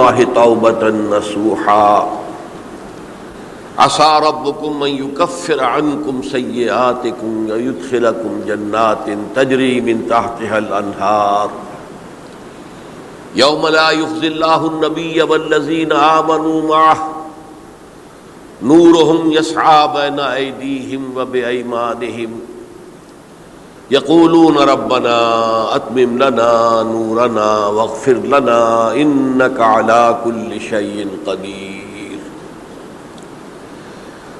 الله توبة نصوحا عسى ربكم أن يكفر عنكم سيئاتكم ويدخلكم جنات تجري من تحتها الأنهار يوم لا يخزي الله النبي والذين آمنوا معه نورهم يسعى بين أيديهم وبأيمانهم يقولون ربنا أتمم لنا نورنا واغفر لنا إنك على كل شيء قدير.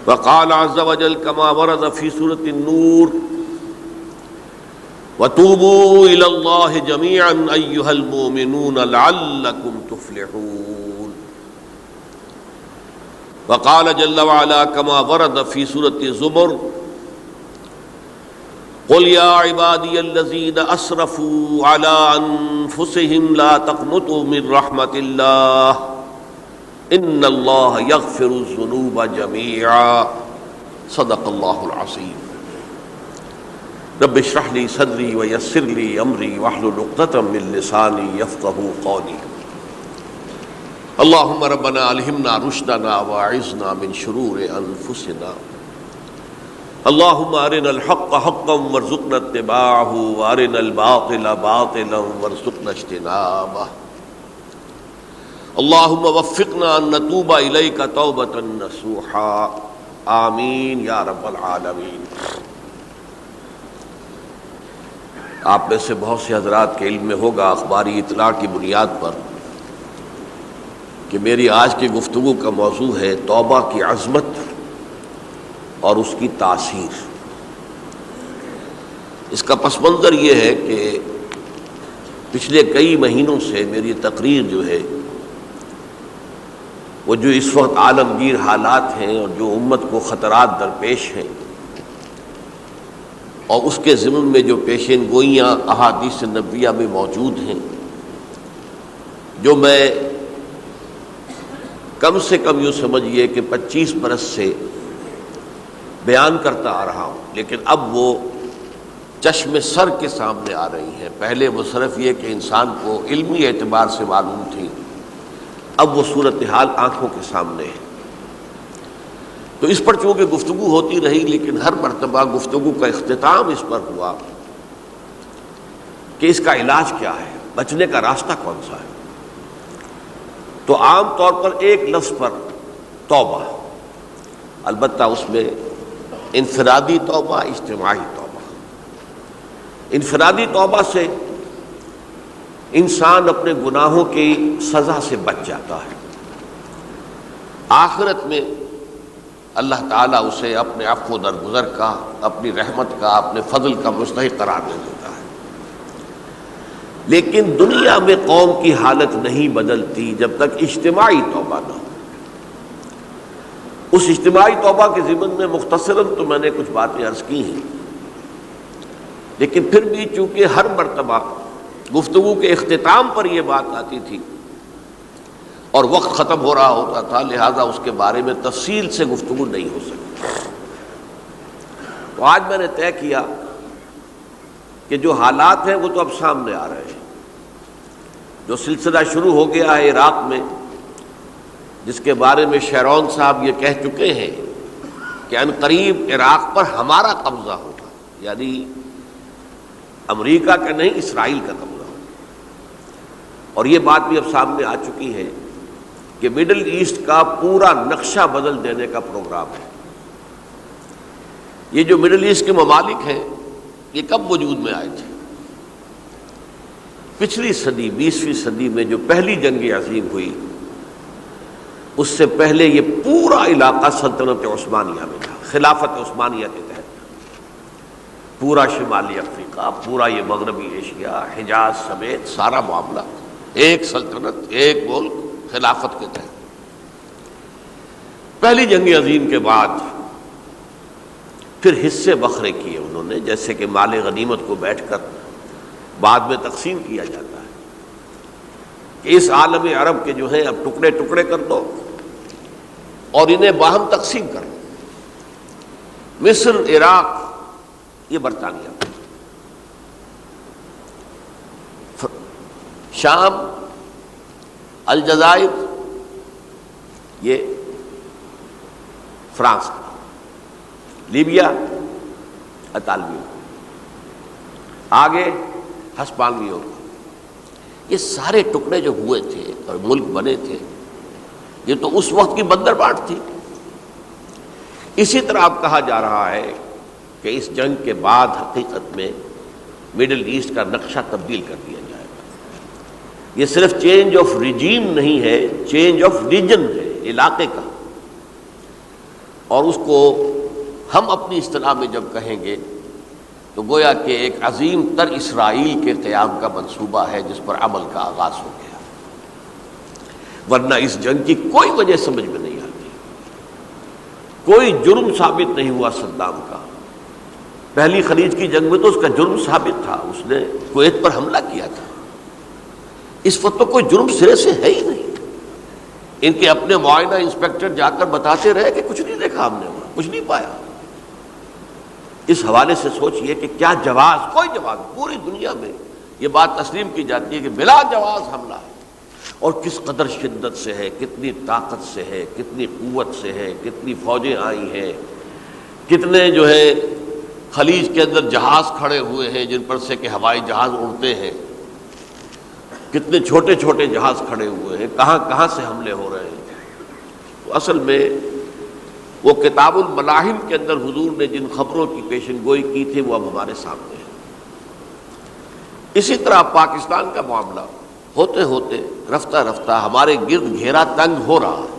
وقال عز وجل كما ورد في سورة النور وتوبوا إلى الله جميعا أيها المؤمنون لعلكم تفلحون. وقال جل وعلا كما ورد في سورة الزمر قل يا عبادي الذين أسرفوا على أنفسهم لا تقنطوا من رحمة الله إن الله يغفر الذنوب جميعا صدق الله العظيم. رب اشرح لي صدري ويسر لي أمري واحلل عقدة من لساني يفقهوا قولي. اللهم ربنا ألهمنا رشدنا واعذنا من شرور أنفسنا. اللهم أرنا الحق حقا وارزقنا اتباعه وأرنا الباطل باطلا وارزقنا اجتنابه. اللهم وفقنا أن نتوب إليك توبة نصوحا آمین یا رب العالمین. آپ میں سے بہت سے حضرات کے علم میں ہوگا اخباری اطلاع کی بنیاد پر کہ میری آج کی گفتگو کا موضوع ہے توبہ کی عظمت اور اس کی تاثیر. اس کا پس منظر یہ ہے کہ پچھلے کئی مہینوں سے میری تقریر جو ہے وہ جو اس وقت عالمگیر حالات ہیں اور جو امت کو خطرات درپیش ہیں اور اس کے ضمن میں جو پیشین گوئیاں احادیث نبویہ میں موجود ہیں، جو میں کم سے کم یوں سمجھیے کہ 25 برس سے بیان کرتا آ رہا ہوں، لیکن اب وہ چشم سر کے سامنے آ رہی ہیں. پہلے وہ صرف یہ کہ انسان کو علمی اعتبار سے معلوم تھی، اب وہ صورتحال آنکھوں کے سامنے ہے. تو اس پر چونکہ گفتگو ہوتی رہی، لیکن ہر مرتبہ گفتگو کا اختتام اس پر ہوا کہ اس کا علاج کیا ہے، بچنے کا راستہ کون سا ہے. تو عام طور پر ایک لفظ پر توبہ، البتہ اس میں انفرادی توبہ، اجتماعی توبہ. انفرادی توبہ سے انسان اپنے گناہوں کی سزا سے بچ جاتا ہے. آخرت میں اللہ تعالیٰ اسے اپنے عفو و درگزر کا، اپنی رحمت کا، اپنے فضل کا مستحق قرار دے دیتا ہے. لیکن دنیا میں قوم کی حالت نہیں بدلتی جب تک اجتماعی توبہ نہ ہو. اس اجتماعی توبہ کے ضمن میں مختصراً تو میں نے کچھ باتیں عرض کی ہیں، لیکن پھر بھی چونکہ ہر مرتبہ گفتگو کے اختتام پر یہ بات آتی تھی اور وقت ختم ہو رہا ہوتا تھا، لہذا اس کے بارے میں تفصیل سے گفتگو نہیں ہو سکتی. تو آج میں نے طے کیا کہ جو حالات ہیں وہ تو اب سامنے آ رہے ہیں. جو سلسلہ شروع ہو گیا ہے عراق میں، جس کے بارے میں شیرون صاحب یہ کہہ چکے ہیں کہ ان قریب عراق پر ہمارا قبضہ ہوگا، یعنی امریکہ کا نہیں، اسرائیل کا قبضہ ہوگا. اور یہ بات بھی اب سامنے آ چکی ہے کہ مڈل ایسٹ کا پورا نقشہ بدل دینے کا پروگرام ہے. یہ جو مڈل ایسٹ کے ممالک ہیں یہ کب وجود میں آئے تھے؟ پچھلی صدی، 20ویں صدی میں جو پہلی جنگ عظیم ہوئی، اس سے پہلے یہ پورا علاقہ سلطنت عثمانیہ میں تھا، خلافت عثمانیہ کے تحت. پورا شمالی افریقہ، پورا یہ مغربی ایشیا، حجاز سمیت سارا معاملہ ایک سلطنت، ایک ملک، خلافت کے تحت. پہلی جنگ عظیم کے بعد پھر حصے بکھرے کیے انہوں نے، جیسے کہ مال غنیمت کو بیٹھ کر بعد میں تقسیم کیا جاتا ہے کہ اس عالم عرب کے جو ہیں اب ٹکڑے ٹکڑے کر دو اور انہیں باہم تقسیم کر دو. مصر، عراق یہ برطانیہ، شام الجزائر یہ فرانس کا، لیبیا اطالویوں کا، آگے ہسپانویوں کا. یہ سارے ٹکڑے جو ہوئے تھے اور ملک بنے تھے یہ تو اس وقت کی بندر بانٹ تھی. اسی طرح اب کہا جا رہا ہے کہ اس جنگ کے بعد حقیقت میں مڈل ایسٹ کا نقشہ تبدیل کر دیا جائے گا. یہ صرف چینج آف ریجیم نہیں ہے، چینج آف ریجن ہے، علاقے کا. اور اس کو ہم اپنی اصطلاح میں جب کہیں گے تو گویا کہ ایک عظیم تر اسرائیل کے قیام کا منصوبہ ہے جس پر عمل کا آغاز ہو گیا. ورنہ اس جنگ کی کوئی وجہ سمجھ میں نہیں آتی. کوئی جرم ثابت نہیں ہوا صدام کا. پہلی خلیج کی جنگ میں تو اس کا جرم ثابت تھا، اس نے کویت پر حملہ کیا تھا. اس وقت تو کوئی جرم سرے سے ہے ہی نہیں. ان کے اپنے معائنہ انسپیکٹر جا کر بتاتے رہے کہ کچھ نہیں دیکھا ہم نے، وہاں کچھ نہیں پایا. اس حوالے سے سوچئے کہ کیا جواز، کوئی جواز پوری دنیا میں یہ بات تسلیم کی جاتی ہے کہ بلا جواز حملہ ہے. اور کس قدر شدت سے ہے، کتنی طاقت سے ہے، کتنی قوت سے ہے، کتنی فوجیں آئی ہیں، کتنے جو ہے خلیج کے اندر جہاز کھڑے ہوئے ہیں جن پر سے کہ ہوائی جہاز اڑتے ہیں، کتنے چھوٹے چھوٹے جہاز کھڑے ہوئے ہیں، کہاں کہاں سے حملے ہو رہے ہیں. تو اصل میں وہ کتاب الملاحم کے اندر حضور نے جن خبروں کی پیشن گوئی کی تھی وہ اب ہمارے سامنے ہے. اسی طرح پاکستان کا معاملہ ہوتے ہوتے رفتہ رفتہ ہمارے گرد گھیرا تنگ ہو رہا ہے.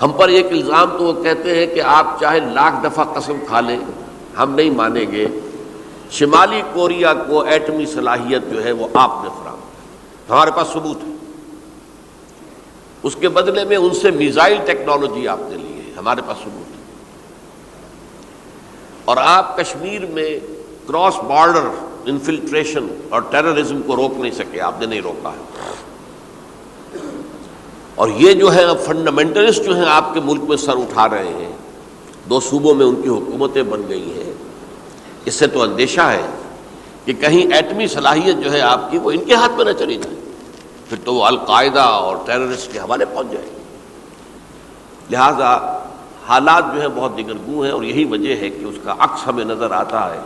ہم پر ایک الزام تو وہ کہتے ہیں کہ آپ چاہے لاکھ دفعہ قسم کھا لیں ہم نہیں مانیں گے، شمالی کوریا کو ایٹمی صلاحیت جو ہے وہ آپ نے فراہم کی، ہمارے پاس ثبوت ہے. اس کے بدلے میں ان سے میزائل ٹیکنالوجی آپ نے لی ہے، ہمارے پاس ثبوت ہے. اور آپ کشمیر میں کراس بارڈر انفلٹریشن اور ٹیررزم کو روک نہیں سکے، آپ نے نہیں روکا ہے. اور یہ جو ہے فنڈامنٹلسٹ جو ہیں آپ کے ملک میں سر اٹھا رہے ہیں، 2 صوبوں میں ان کی حکومتیں بن گئی ہیں. اس سے تو اندیشہ ہے کہ کہیں ایٹمی صلاحیت جو ہے آپ کی وہ ان کے ہاتھ میں نہ چلی جائے، پھر تو وہ القاعدہ اور ٹیررسٹ کے حوالے پہنچ جائے گی. لہذا حالات جو ہیں بہت دگرگوں ہیں، اور یہی وجہ ہے کہ اس کا عکس ہمیں نظر آتا ہے.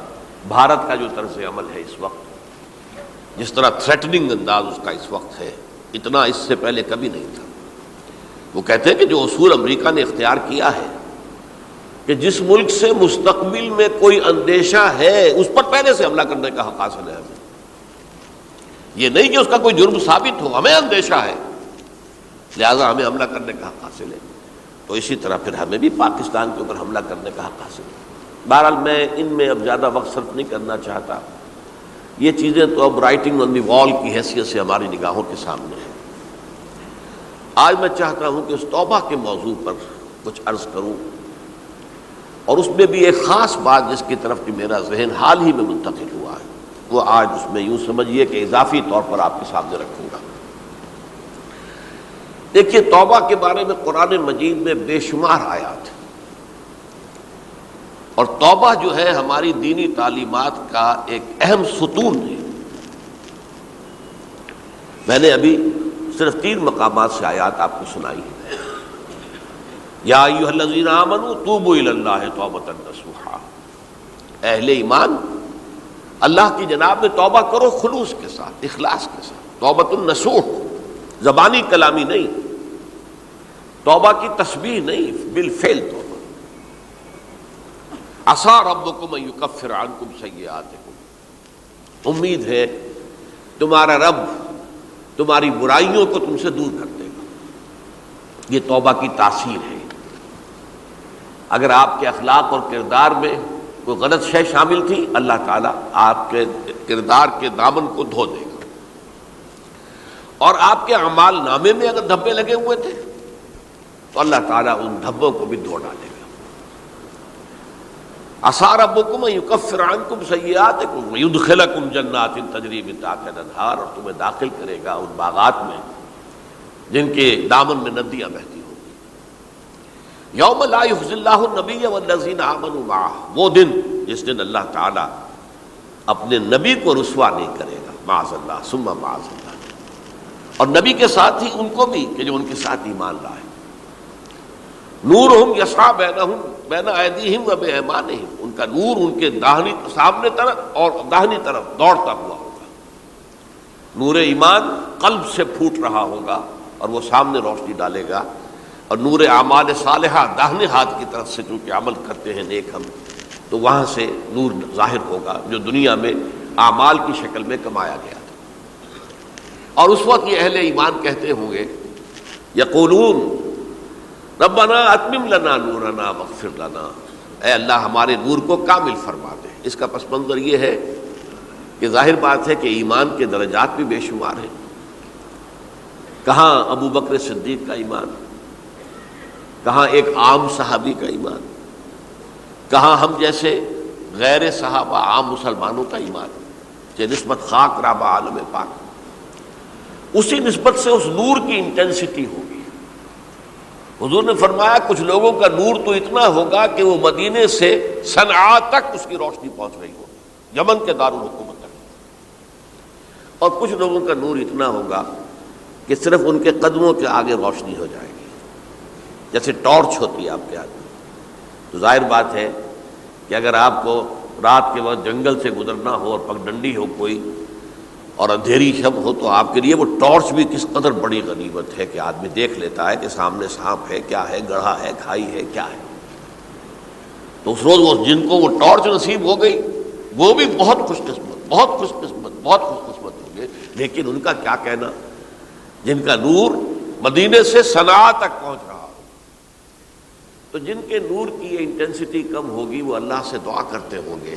بھارت کا جو طرز عمل ہے اس وقت، جس طرح تھریٹننگ انداز اس کا اس وقت ہے، اتنا اس سے پہلے کبھی نہیں تھا. وہ کہتے ہیں کہ جو اصول امریکہ نے اختیار کیا ہے کہ جس ملک سے مستقبل میں کوئی اندیشہ ہے اس پر پہلے سے حملہ کرنے کا حق حاصل ہے ہمیں. یہ نہیں کہ اس کا کوئی جرم ثابت ہو، ہمیں اندیشہ ہے لہذا ہمیں حملہ کرنے کا حق حاصل ہے. تو اسی طرح پھر ہمیں بھی پاکستان کے اوپر حملہ کرنے کا حق حاصل ہے. بہرحال میں ان میں اب زیادہ وقت صرف نہیں کرنا چاہتا. یہ چیزیں تو اب رائٹنگ آن دی وال کی حیثیت سے ہماری نگاہوں کے سامنے ہیں. آج میں چاہتا ہوں کہ اس توبہ کے موضوع پر کچھ عرض کروں، اور اس میں بھی ایک خاص بات جس کی طرف کہ میرا ذہن حال ہی میں منتقل ہوا ہے، وہ آج اس میں یوں سمجھیے کہ اضافی طور پر آپ کے سامنے رکھوں گا. دیکھیے توبہ کے بارے میں قرآن مجید میں بے شمار آیات ہیں، اور توبہ جو ہے ہماری دینی تعلیمات کا ایک اہم ستون ہے. میں نے ابھی صرف 3 مقامات سے آیات آپ کو سنائی ہے. یا ایھا الذین آمنوا توبوا الی اللہ توبۃ نصوحا، اہل ایمان اللہ کی جناب میں توبہ کرو خلوص کے ساتھ، اخلاص کے ساتھ. توبۃ النصوح، زبانی کلامی نہیں، توبہ کی تسبیح نہیں، بالفعل توبہ. عسیٰ ربکم ان یکفر عنکم سیئاتکم، امید ہے تمہارا رب تمہاری برائیوں کو تم سے دور کر دے گا. یہ توبہ کی تاثیر ہے. اگر آپ کے اخلاق اور کردار میں کوئی غلط شے شامل تھی، اللہ تعالیٰ آپ کے کردار کے دامن کو دھو دے گا. اور آپ کے اعمال نامے میں اگر دھبے لگے ہوئے تھے تو اللہ تعالیٰ ان دھبوں کو بھی دھو ڈالے گا. عسیٰ ربکم ان یکفر عنکم سیئاتکم ویدخلکم جنات تجری من تحتہا الانہار، اور تمہیں داخل کرے گا ان باغات میں جن کے دامن میں ندیاں بہتی ہوں. یوم لا یخزی اللہ النبی والذین آمنوا معہ، وہ دن جس دن اللہ تعالیٰ اپنے نبی کو رسوا نہیں کرے گا، معاذ اللہ ثم معاذ اللہ. اور نبی کے ساتھ ہی ان کو بھی کہ جو ان کے ساتھ ایمان لائے. نورہم یسعی بین ایدیہم و بایمانہم، ان کا نور ان کے سامنے طرف اور داہنی طرف دوڑتا ہوا ہوگا. نور ایمان قلب سے پھوٹ رہا ہوگا اور وہ سامنے روشنی ڈالے گا، اور نور اعمال صالحہ داہنے ہاتھ کی طرف سے چونکہ عمل کرتے ہیں نیک ہم، تو وہاں سے نور ظاہر ہوگا جو دنیا میں اعمال کی شکل میں کمایا گیا تھا. اور اس وقت یہ اہل ایمان کہتے ہوں گے یقولون ربنا اتمم لنا نورنا واغفر لنا، اے اللہ ہمارے نور کو کامل فرما دے. اس کا پس منظر یہ ہے کہ ظاہر بات ہے کہ ایمان کے درجات بھی بے شمار ہیں. کہاں ابو بکر صدیق کا ایمان، کہاں ایک عام صحابی کا ایمان، کہاں ہم جیسے غیر صحابہ عام مسلمانوں کا ایمان، کہ نسبت خاک رابع عالم پاک، اسی نسبت سے اس نور کی انٹینسٹی ہوگی. حضور نے فرمایا کچھ لوگوں کا نور تو اتنا ہوگا کہ وہ مدینے سے صنعاء تک اس کی روشنی پہنچ رہی ہوگی، یمن کے دارالحکومت تک. اور کچھ لوگوں کا نور اتنا ہوگا کہ صرف ان کے قدموں کے آگے روشنی ہو جائے گی، جیسے ٹارچ ہوتی ہے آپ کے ہاتھ میں. تو ظاہر بات ہے کہ اگر آپ کو رات کے وقت جنگل سے گزرنا ہو اور پگڈنڈی ہو کوئی اور اندھیری شب ہو، تو آپ کے لیے وہ ٹارچ بھی کس قدر بڑی غنیمت ہے کہ آدمی دیکھ لیتا ہے کہ سامنے سانپ ہے، کیا ہے، گڑھا ہے، کھائی ہے، کیا ہے. تو اس روز وہ جن کو وہ ٹارچ نصیب ہو گئی وہ بھی بہت خوش قسمت، بہت خوش قسمت، بہت خوش قسمت ہوں گے. لیکن ان کا کیا کہنا جن کا نور مدینے سے صنعاء تک پہنچ رہا ہو. تو جن کے نور کی یہ انٹینسٹی کم ہوگی وہ اللہ سے دعا کرتے ہوں گے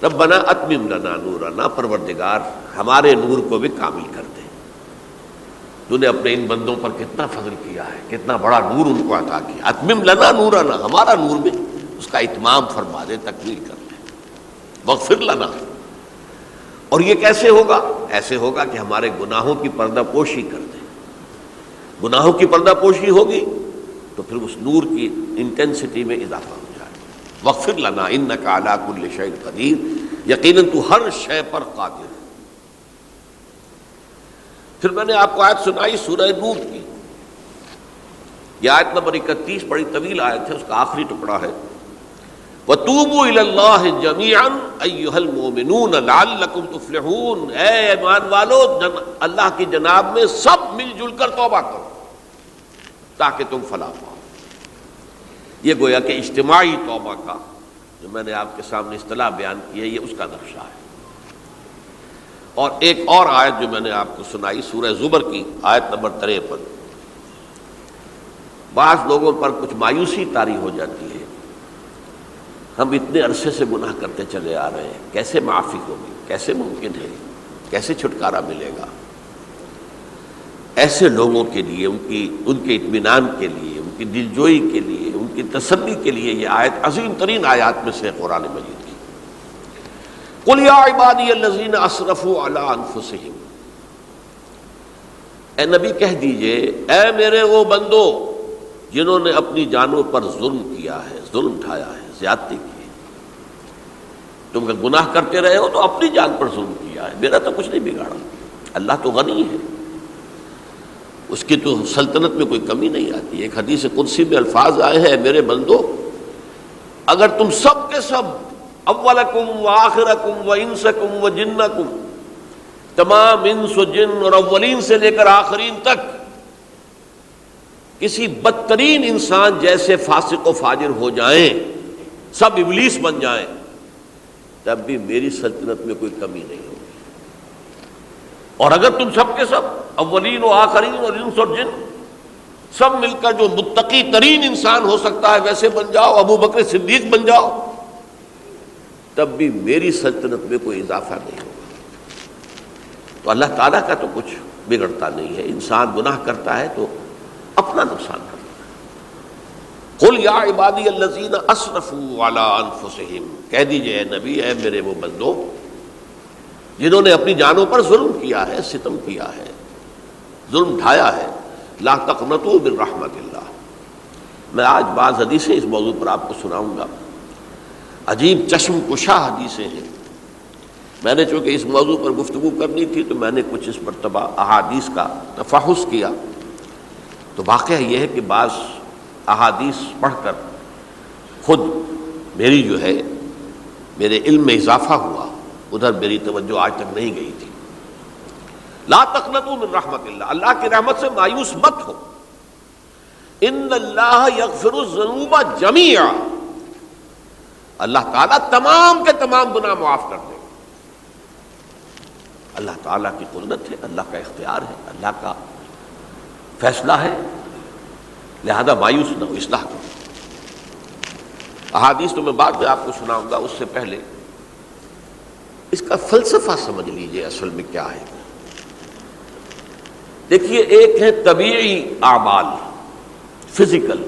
ربنا اتمم لنا نورنا، پروردگار ہمارے نور کو بھی کامل کر دے. تو نے اپنے ان بندوں پر کتنا فضل کیا ہے، کتنا بڑا نور ان کو عطا کیا. اتمم لنا نورنا، ہمارا نور بھی اس کا اتمام فرما دے، تکمیل کر دے. واغفر لنا، اور یہ کیسے ہوگا؟ ایسے ہوگا کہ ہمارے گناہوں کی پردہ پوشی کر دے. گناہوں کی پردہ پوشی ہوگی تو پھر اس نور کی انٹینسٹی میں اضافہ ہو جائے. واغفر لنا انک علی کل شیء قدیر، یقیناً تو ہر شے پر قادر ہے. پھر میں نے آپ کو آیت سنائی سورہ نور کی، یہ آیت نمبر 31 بڑی طویل آیت ہے، اس کا آخری ٹکڑا ہے وَتُوبُوا إِلَى اللَّهِ جَمِيعًا أَيُّهَا الْمُؤْمِنُونَ لَعَلَّكُمْ تُفْلِحُونَ، اے ایمان والو اللہ کی جناب میں سب مل جل کر توبہ کرو تاکہ تم فلاح پاؤ. یہ گویا کہ اجتماعی توبہ کا جو میں نے آپ کے سامنے اصطلاح بیان کی ہے، یہ اس کا نقشہ ہے. اور ایک اور آیت جو میں نے آپ کو سنائی سورہ زمر کی آیت نمبر 53. بعض لوگوں پر کچھ مایوسی طاری ہو جاتی ہے، ہم اتنے عرصے سے گناہ کرتے چلے آ رہے ہیں، کیسے معافی ہوگی، کیسے ممکن ہے، کیسے چھٹکارا ملے گا. ایسے لوگوں کے لیے ان کے اطمینان کے لیے، ان کی دلجوئی کے لیے، ان کی تسلی کے لیے یہ آیت عظیم ترین آیات میں سے قرآن مجید کی. قل یا عبادی الذین اسرفوا علی انفسہم، اے نبی کہہ دیجئے اے میرے وہ بندو جنہوں نے اپنی جانوں پر ظلم کیا ہے، ظلم ڈھایا ہے، زیادتی کی ہے. تم اگر گناہ کرتے رہے ہو تو اپنی جان پر ظلم کیا ہے، میرا تو کچھ نہیں بگاڑا. اللہ تو غنی ہے، اس کی تو سلطنت میں کوئی کمی نہیں آتی. ایک حدیث قدسی میں الفاظ آئے ہیں میرے بندو اگر تم سب کے سب اولکم و آخرکم و انسکم و جنکم، تمام انس و جن اور اولین سے لے کر آخرین تک کسی بدترین انسان جیسے فاسق و فاجر ہو جائیں، سب ابلیس بن جائیں، تب بھی میری سلطنت میں کوئی کمی نہیں ہوگی. اور اگر تم سب کے سب اولین و آخرین اور انس اور جن سب مل کر جو متقی ترین انسان ہو سکتا ہے ویسے بن جاؤ، ابو بکر صدیق بن جاؤ، تب بھی میری سلطنت میں کوئی اضافہ نہیں ہوگا. تو اللہ تعالیٰ کا تو کچھ بگڑتا نہیں ہے. انسان گناہ کرتا ہے تو اپنا نقصان کرتا ہے. قل یا عبادی الذین اسرفوا علی انفسہم، کہہ دیجئے اے نبی اے میرے وہ بندو جنہوں نے اپنی جانوں پر ظلم کیا ہے، ستم کیا ہے، ظلم ڈھایا ہے، لا تقنطوا من رحمت اللہ. میں آج بعض حدیثیں اس موضوع پر آپ کو سناؤں گا، عجیب چشم کشا حدیثیں ہیں. میں نے چونکہ اس موضوع پر گفتگو کرنی تھی تو میں نے کچھ اس مرتبہ احادیث کا تفحص کیا، تو واقعہ یہ ہے کہ بعض احادیث پڑھ کر خود میری جو ہے میرے علم میں اضافہ ہوا، ادھر میری توجہ آج تک نہیں گئی تھی۔ لا تقنطوا من رحمت اللہ، اللہ کی رحمت سے مایوس مت ہو۔ ان اللہ یغفر الذنوب جميعا، اللہ تعالیٰ تمام کے تمام گناہ معاف کر دے۔ اللہ تعالیٰ کی قدرت ہے، اللہ کا اختیار ہے، اللہ کا فیصلہ ہے، لہذا مایوس نہ ہو، اصلاح کرو۔ احادیث تو میں بعد میں آپ کو سناؤں گا، اس سے پہلے اس کا فلسفہ سمجھ لیجئے اصل میں کیا ہے۔ دیکھیے، ایک ہے طبیعی اعمال، فزیکل،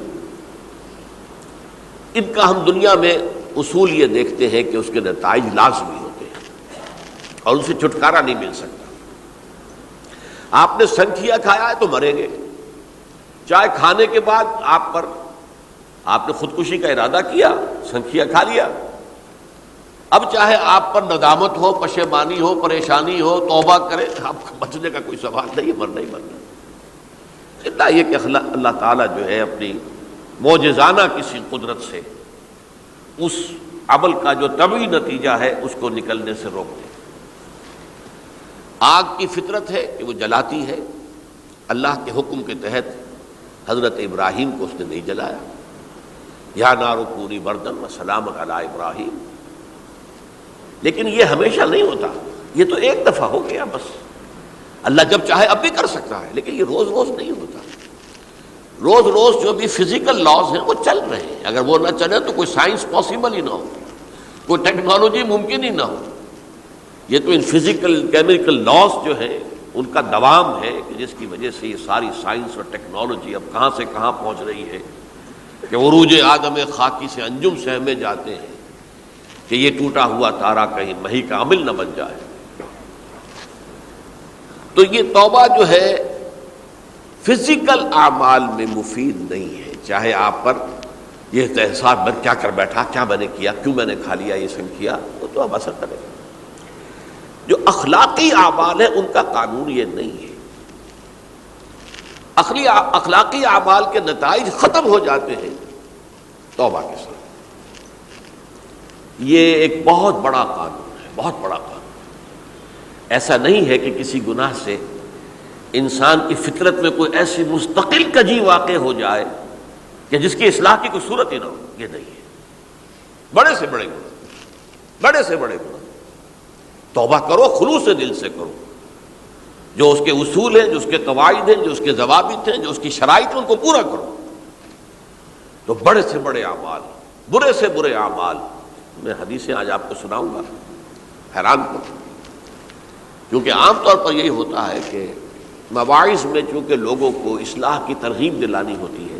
ان کا ہم دنیا میں اصول یہ دیکھتے ہیں کہ اس کے نتائج لازمی ہوتے ہیں اور ان سے چھٹکارا نہیں مل سکتا۔ آپ نے سنکھیا کھایا ہے تو مریں گے، چائے کھانے کے بعد آپ نے خودکشی کا ارادہ کیا، سنکھیا کھا لیا، اب چاہے آپ پر ندامت ہو، پشیمانی ہو، پریشانی ہو، توبہ کرے، آپ کو بچنے کا کوئی سوال نہیں، مرنا ہی مرنا۔ اتنا یہ کہ اللہ تعالیٰ جو ہے اپنی معجزانہ کسی قدرت سے اس عمل کا جو طبعی نتیجہ ہے اس کو نکلنے سے روک دے۔ آگ کی فطرت ہے کہ وہ جلاتی ہے، اللہ کے حکم کے تحت حضرت ابراہیم کو اس نے نہیں جلایا، یا نار کونی بردن وسلام علی ابراہیم۔ لیکن یہ ہمیشہ نہیں ہوتا، یہ تو ایک دفعہ ہو گیا بس۔ اللہ جب چاہے اب بھی کر سکتا ہے، لیکن یہ روز روز نہیں ہوتا۔ روز روز جو بھی فزیکل لاز ہیں وہ چل رہے ہیں، اگر وہ نہ چلے تو کوئی سائنس پاسبل ہی نہ ہو، کوئی ٹیکنالوجی ممکن ہی نہ ہو۔ یہ تو ان فزیکل کیمیکل لاز جو ہیں ان کا دوام ہے کہ جس کی وجہ سے یہ ساری سائنس اور ٹیکنالوجی اب کہاں سے کہاں پہنچ رہی ہے کہ عروج آدم خاکی سے انجم سہمے جاتے ہیں کہ یہ ٹوٹا ہوا تارا کہیں مہی کا عامل نہ بن جائے۔ تو یہ توبہ جو ہے فزیکل اعمال میں مفید نہیں ہے، چاہے آپ پر یہ احساس میں کیا کر بیٹھا، کیا میں نے کیا، کیوں میں نے کھا لیا یہ سنکھیا، وہ تو اب اثر کرے گا۔ جو اخلاقی اعمال ہے ان کا قانون یہ نہیں ہے۔ اخلاقی اعمال کے نتائج ختم ہو جاتے ہیں توبہ کے ساتھ۔ یہ ایک بہت بڑا قانون ہے، بہت بڑا قانون۔ ایسا نہیں ہے کہ کسی گناہ سے انسان کی فطرت میں کوئی ایسی مستقل کجی واقع ہو جائے کہ جس کی اصلاح کی کوئی صورت ہی نہ ہو، یہ نہیں ہے۔ بڑے سے بڑے گناہ، بڑے سے بڑے گناہ توبہ کرو، خلوص دل سے کرو، جو اس کے اصول ہیں، جو اس کے قواعد ہیں، جو اس کے ضوابط ہیں، جو اس کی شرائط ہیں، ان کو پورا کرو۔ تو بڑے سے بڑے اعمال، برے سے برے اعمال، میں حدیثیں آج آپ کو سناؤں گا، حیران کو، کیونکہ عام طور پر یہی ہوتا ہے کہ مواعظ میں چونکہ لوگوں کو اصلاح کی ترغیب دلانی ہوتی ہے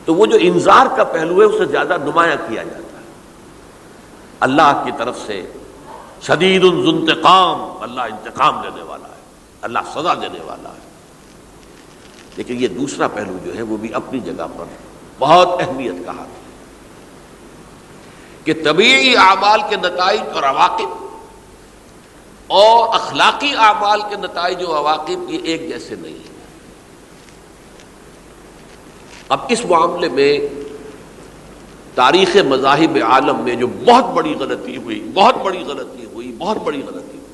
تو وہ جو انذار کا پہلو ہے اسے زیادہ نمایاں کیا جاتا ہے۔ اللہ کی طرف سے شدید ذو انتقام، اللہ انتقام دینے والا ہے، اللہ سزا دینے والا ہے۔ لیکن یہ دوسرا پہلو جو ہے وہ بھی اپنی جگہ پر بہت اہمیت کا حامل ہے کہ طبیعی اعمال کے نتائج اور عواقب اور اخلاقی اعمال کے نتائج و عواقب یہ ایک جیسے نہیں ہیں۔ اب اس معاملے میں تاریخ مذاہب عالم میں جو بہت بڑی غلطی ہوئی، بہت بڑی غلطی ہوئی، بہت بڑی غلطی ہوئی،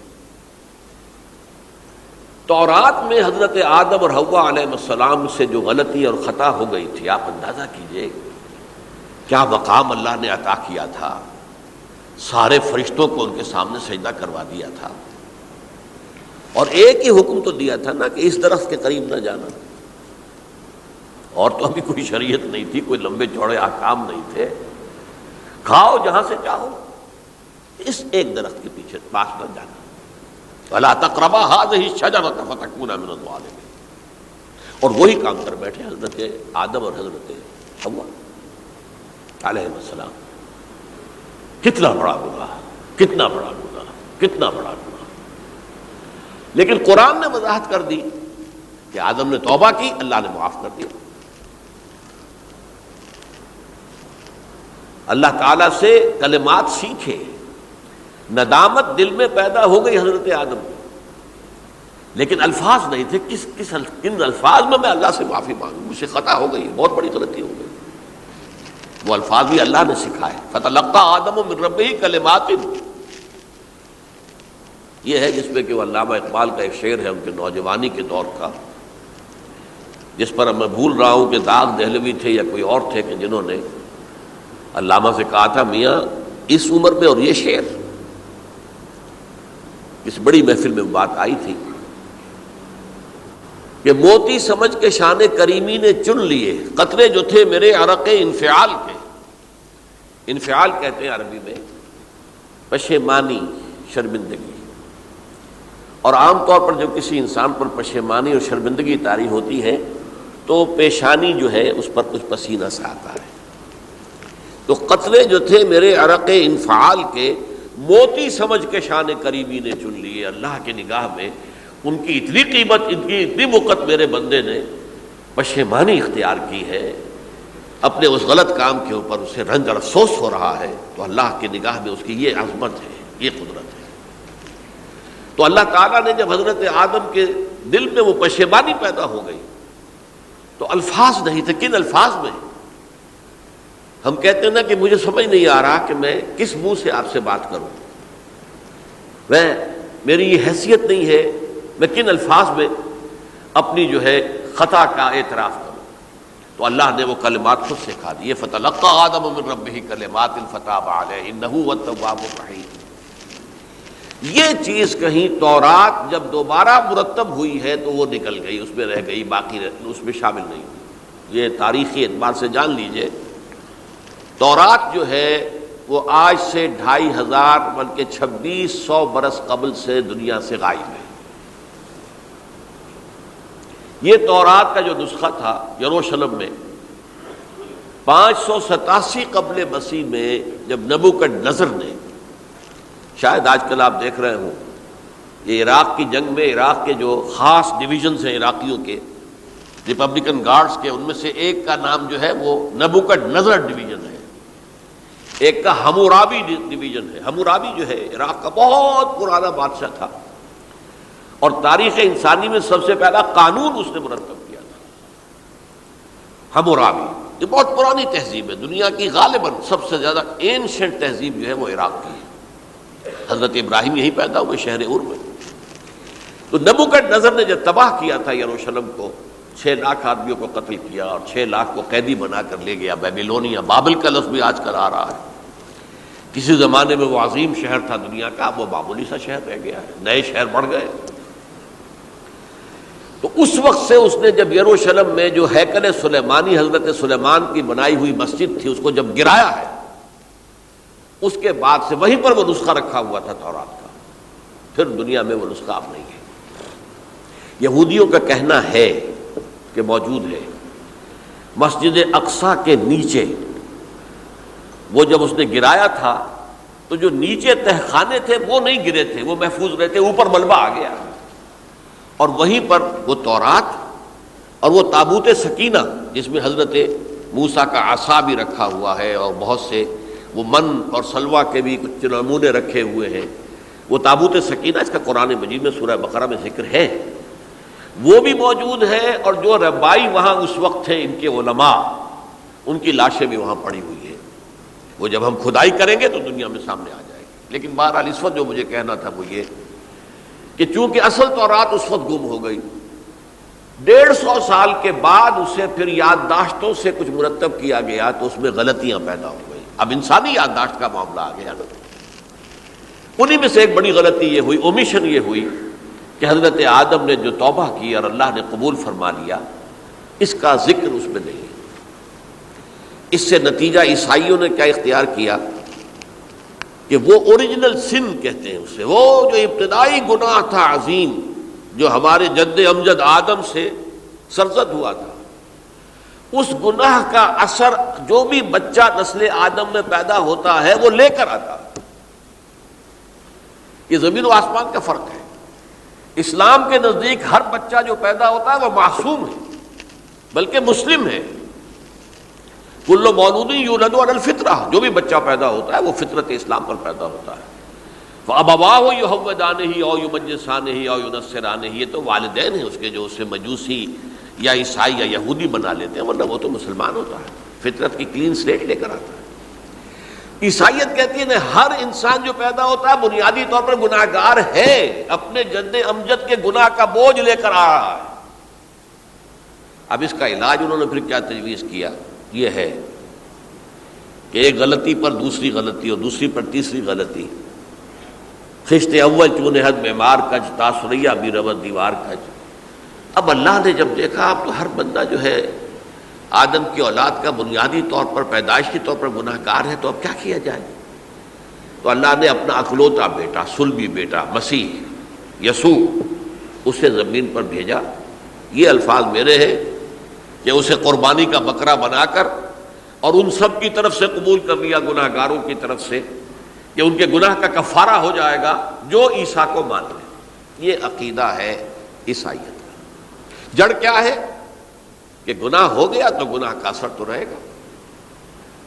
تورات میں حضرت آدم اور حوا علیہ السلام سے جو غلطی اور خطا ہو گئی تھی، آپ اندازہ کیجئے کیا مقام اللہ نے عطا کیا تھا، سارے فرشتوں کو ان کے سامنے سجدہ کروا دیا تھا، اور ایک ہی حکم تو دیا تھا نا کہ اس درخت کے قریب نہ جانا، اور تو ابھی کوئی شریعت نہیں تھی، کوئی لمبے چوڑے احکام نہیں تھے، کھاؤ جہاں سے چاہو، اس ایک درخت کے پیچھے پاس نہ جانا، وَلَا تَقْرَبَا هَٰذِهِ الشَّجَرَةَ فَتَكُونَا مِنَ الظَّالِمِينَ۔ اور وہی کام کر بیٹھے حضرت آدم اور حضرت حوا علیہ السلام۔ کتنا بڑا گناہ، کتنا بڑا گناہ، کتنا بڑا گناہ۔ لیکن قرآن نے وضاحت کر دی کہ آدم نے توبہ کی، اللہ نے معاف کر دیا۔ اللہ تعالیٰ سے کلمات سیکھے، ندامت دل میں پیدا ہو گئی حضرت آدم کو، لیکن الفاظ نہیں تھے کن الفاظ میں اللہ سے معافی مانگوں، مجھ سے خطا ہو گئی، بہت بڑی غلطی ہو گئی۔ وہ الفاظ بھی اللہ نے سکھائے، فتلقى آدم من ربہ کلمات، یہ ہے جس میں کہ وہ علامہ اقبال کا ایک شعر ہے ان کے نوجوانی کے دور کا، جس پر اب میں بھول رہا ہوں کہ داغ دہلوی تھے یا کوئی اور تھے کہ جنہوں نے علامہ سے کہا تھا میاں اس عمر میں اور یہ شعر، اس بڑی محفل میں بات آئی تھی کہ موتی سمجھ کے شان کریمی نے چن لیے قطرے جو تھے میرے عرق انفعال کے۔ انفعال کہتے ہیں عربی میں پشیمانی، شرمندگی، اور عام طور پر جب کسی انسان پر پشیمانی اور شرمندگی طاری ہوتی ہے تو پیشانی جو ہے اس پر کچھ پسینہ سا آتا ہے۔ تو قطرے جو تھے میرے عرق انفعال کے موتی سمجھ کے شان کریمی نے چن لیے، اللہ کی نگاہ میں ان کی اتنی قیمت، ان کی اتنی وقت میرے بندے نے پشیمانی اختیار کی ہے اپنے اس غلط کام کے اوپر، اسے رنج اور افسوس ہو رہا ہے، تو اللہ کی نگاہ میں اس کی یہ عظمت ہے، یہ قدرت ہے۔ تو اللہ تعالیٰ نے جب حضرت آدم کے دل میں وہ پشیمانی پیدا ہو گئی تو الفاظ نہیں تھے، کن الفاظ میں؟ ہم کہتے ہیں نا کہ مجھے سمجھ نہیں آ رہا کہ میں کس منہ سے آپ سے بات کروں، میری یہ حیثیت نہیں ہے، میں کن الفاظ میں اپنی جو ہے خطا کا اعتراف کروں۔ تو اللہ نے وہ کلمات خود سکھا دیے، فتلقى آدم من ربہ کلمات فتاب علیہ انہ هو التواب الرحیم۔ یہ چیز کہیں تورات جب دوبارہ مرتب ہوئی ہے تو وہ نکل گئی، اس میں رہ گئی، باقی اس میں شامل نہیں ہوئی۔ یہ تاریخی اعتبار سے جان لیجئے، تورات جو ہے وہ آج سے 2500 بلکہ 2600 برس قبل سے دنیا سے غائب ہے۔ یہ تورات کا جو نسخہ تھا یروشلم میں 587 قبل مسیح میں جب نبوکدنضر نے، شاید آج کل آپ دیکھ رہے ہوں یہ عراق کی جنگ میں عراق کے جو خاص ڈویژنز ہیں عراقیوں کے، ریپبلکن گارڈز کے، ان میں سے ایک کا نام جو ہے وہ نبوکدنضر ڈویژن ہے، ایک کا حمورابی ڈویژن ہے۔ حمورابی جو ہے عراق کا بہت پرانا بادشاہ تھا اور تاریخ انسانی میں سب سے پہلا قانون اس نے مرتب کیا تھا۔ حمورابی یہ بہت پرانی تہذیب ہے، دنیا کی غالباً سب سے زیادہ اینشنٹ تہذیب جو ہے وہ عراق کی ہے۔ حضرت ابراہیم یہی پیدا ہوئے شہر عور میں۔ تو نبوکدنضر نے جب تباہ کیا تھا یروشلم کو، 6 لاکھ آدمیوں کو قتل کیا اور 6 لاکھ کو قیدی بنا کر لے گیا بیبیلونیا، بابل کا لفظ بھی آج کل آ رہا ہے۔ کسی زمانے میں وہ عظیم شہر تھا دنیا کا، اب وہ معمولی سا شہر رہ گیا ہے، نئے شہر بڑھ گئے۔ تو اس وقت سے اس نے جب یروشلم میں جو ہیکل سلیمانی حضرت سلیمان کی بنائی ہوئی مسجد تھی اس کو جب گرایا ہے، اس کے بعد سے وہیں پر وہ نسخہ رکھا ہوا تھا تورات کا، پھر دنیا میں وہ نسخہ اب نہیں ہے۔ یہودیوں کا کہنا ہے کہ موجود ہے مسجد اقصی کے نیچے، وہ جب اس نے گرایا تھا تو جو نیچے تہخانے تھے وہ نہیں گرے تھے، وہ محفوظ رہتے، اوپر ملبہ آ گیا، اور وہیں پر وہ تورات اور وہ تابوت سکینہ جس میں حضرت موسیٰ کا عصا بھی رکھا ہوا ہے اور بہت سے وہ من اور سلوہ کے بھی کچھ نمونے رکھے ہوئے ہیں، وہ تابوت سکینہ اس کا قرآن مجید میں سورہ بقرہ میں ذکر ہے، وہ بھی موجود ہے، اور جو ربائی وہاں اس وقت تھے ان کے علماء، ان کی لاشیں بھی وہاں پڑی ہوئی ہیں۔ وہ جب ہم کھدائی کریں گے تو دنیا میں سامنے آ جائے گی۔ لیکن بہرحال اس وقت جو مجھے کہنا تھا وہ یہ کہ چونکہ اصل تورات اس وقت گم ہو گئی، 150 سال کے بعد اسے پھر یادداشتوں سے کچھ مرتب کیا گیا تو اس میں غلطیاں پیدا ہو گئی۔ اب انسانی یادداشت کا معاملہ آ گیا نا، انہی میں سے ایک بڑی غلطی یہ ہوئی، اومیشن یہ ہوئی کہ حضرت آدم نے جو توبہ کی اور اللہ نے قبول فرما لیا، اس کا ذکر اس میں نہیں۔ اس سے نتیجہ عیسائیوں نے کیا اختیار کیا کہ وہ اوریجنل سن کہتے ہیں اسے، وہ جو ابتدائی گناہ تھا عظیم جو ہمارے جد امجد آدم سے سرزد ہوا تھا، اس گناہ کا اثر جو بھی بچہ نسل آدم میں پیدا ہوتا ہے وہ لے کر آتا ہے۔ یہ زمین و آسمان کا فرق ہے۔ اسلام کے نزدیک ہر بچہ جو پیدا ہوتا ہے وہ معصوم ہے، بلکہ مسلم ہے۔ کل مولود یولد علی الفطرہ، جو بھی بچہ پیدا ہوتا ہے وہ فطرت اسلام پر پیدا ہوتا ہے۔ فَأَبَوَاهُ يُهَوِّدَانِهِ أَوْ يُمَجِّسَانِهِ أَوْ يُنَصِّرَانِهِ، یہ تو والدین ہیں اس کے جو اسے مجوسی یا عیسائی یا یہودی بنا لیتے ہیں، ورنہ وہ تو مسلمان ہوتا ہے، فطرت کی کلین سلیٹ لے کر آتا ہے۔ عیسائیت کہتی ہے ہر انسان جو پیدا ہوتا ہے بنیادی طور پر گناہگار ہے، اپنے جد امجد کے گناہ کا بوجھ لے کر آ رہا ہے۔ اب اس کا علاج انہوں نے پھر کیا تجویز کیا، یہ ہے کہ ایک غلطی پر دوسری غلطی اور دوسری پر تیسری غلطی، خشت اول چون حد معمار کج تاثریہ بھی رود دیوار کج۔ اب اللہ نے جب دیکھا اب تو ہر بندہ جو ہے آدم کی اولاد کا بنیادی طور پر پیدائشی طور پر گناہگار ہے، تو اب کیا کیا جائے؟ تو اللہ نے اپنا اکلوتا بیٹا، صلبی بیٹا مسیح یسوع اسے زمین پر بھیجا۔ یہ الفاظ میرے ہیں کہ اسے قربانی کا بکرا بنا کر اور ان سب کی طرف سے قبول کر لیا، گناہگاروں کی طرف سے، کہ ان کے گناہ کا کفارہ ہو جائے گا جو عیسیٰ کو مان لے۔ یہ عقیدہ ہے عیسائیت کا۔ جڑ کیا ہے کہ گناہ ہو گیا تو گناہ کا اثر تو رہے گا۔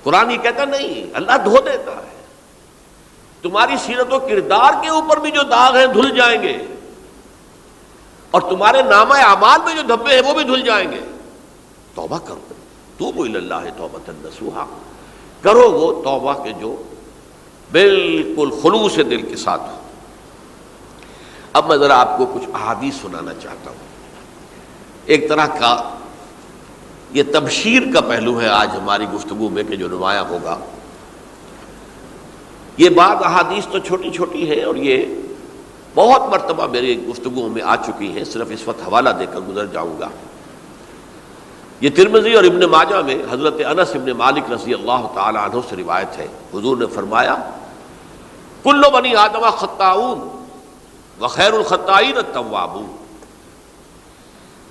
قرآن یہ کہتا نہیں، اللہ دھو دیتا ہے، تمہاری سیرت و کردار کے اوپر بھی جو داغ ہیں دھل جائیں گے، اور تمہارے نامہ اعمال میں جو دھبے ہیں وہ بھی دھل جائیں گے۔ توبہ کرو، توبوا الی اللہ توبۃ نصوحا، کرو وہ توبہ کے جو بالکل خلوص دل کے ساتھ ہو۔ اب میں ذرا آپ کو کچھ احادیث سنانا چاہتا ہوں۔ ایک طرح کا یہ تبشیر کا پہلو ہے آج ہماری گفتگو میں کہ جو نمایاں ہوگا۔ یہ بعض احادیث تو چھوٹی چھوٹی ہیں اور یہ بہت مرتبہ میری گفتگو میں آ چکی ہیں، صرف اس وقت حوالہ دے کر گزر جاؤں گا۔ یہ ترمذی اور ابن ماجہ میں حضرت انس ابن مالک رضی اللہ تعالی عنہ سے روایت ہے، حضور نے فرمایا کل بنی آدم خطاؤون وخیر الخطائین التوابون،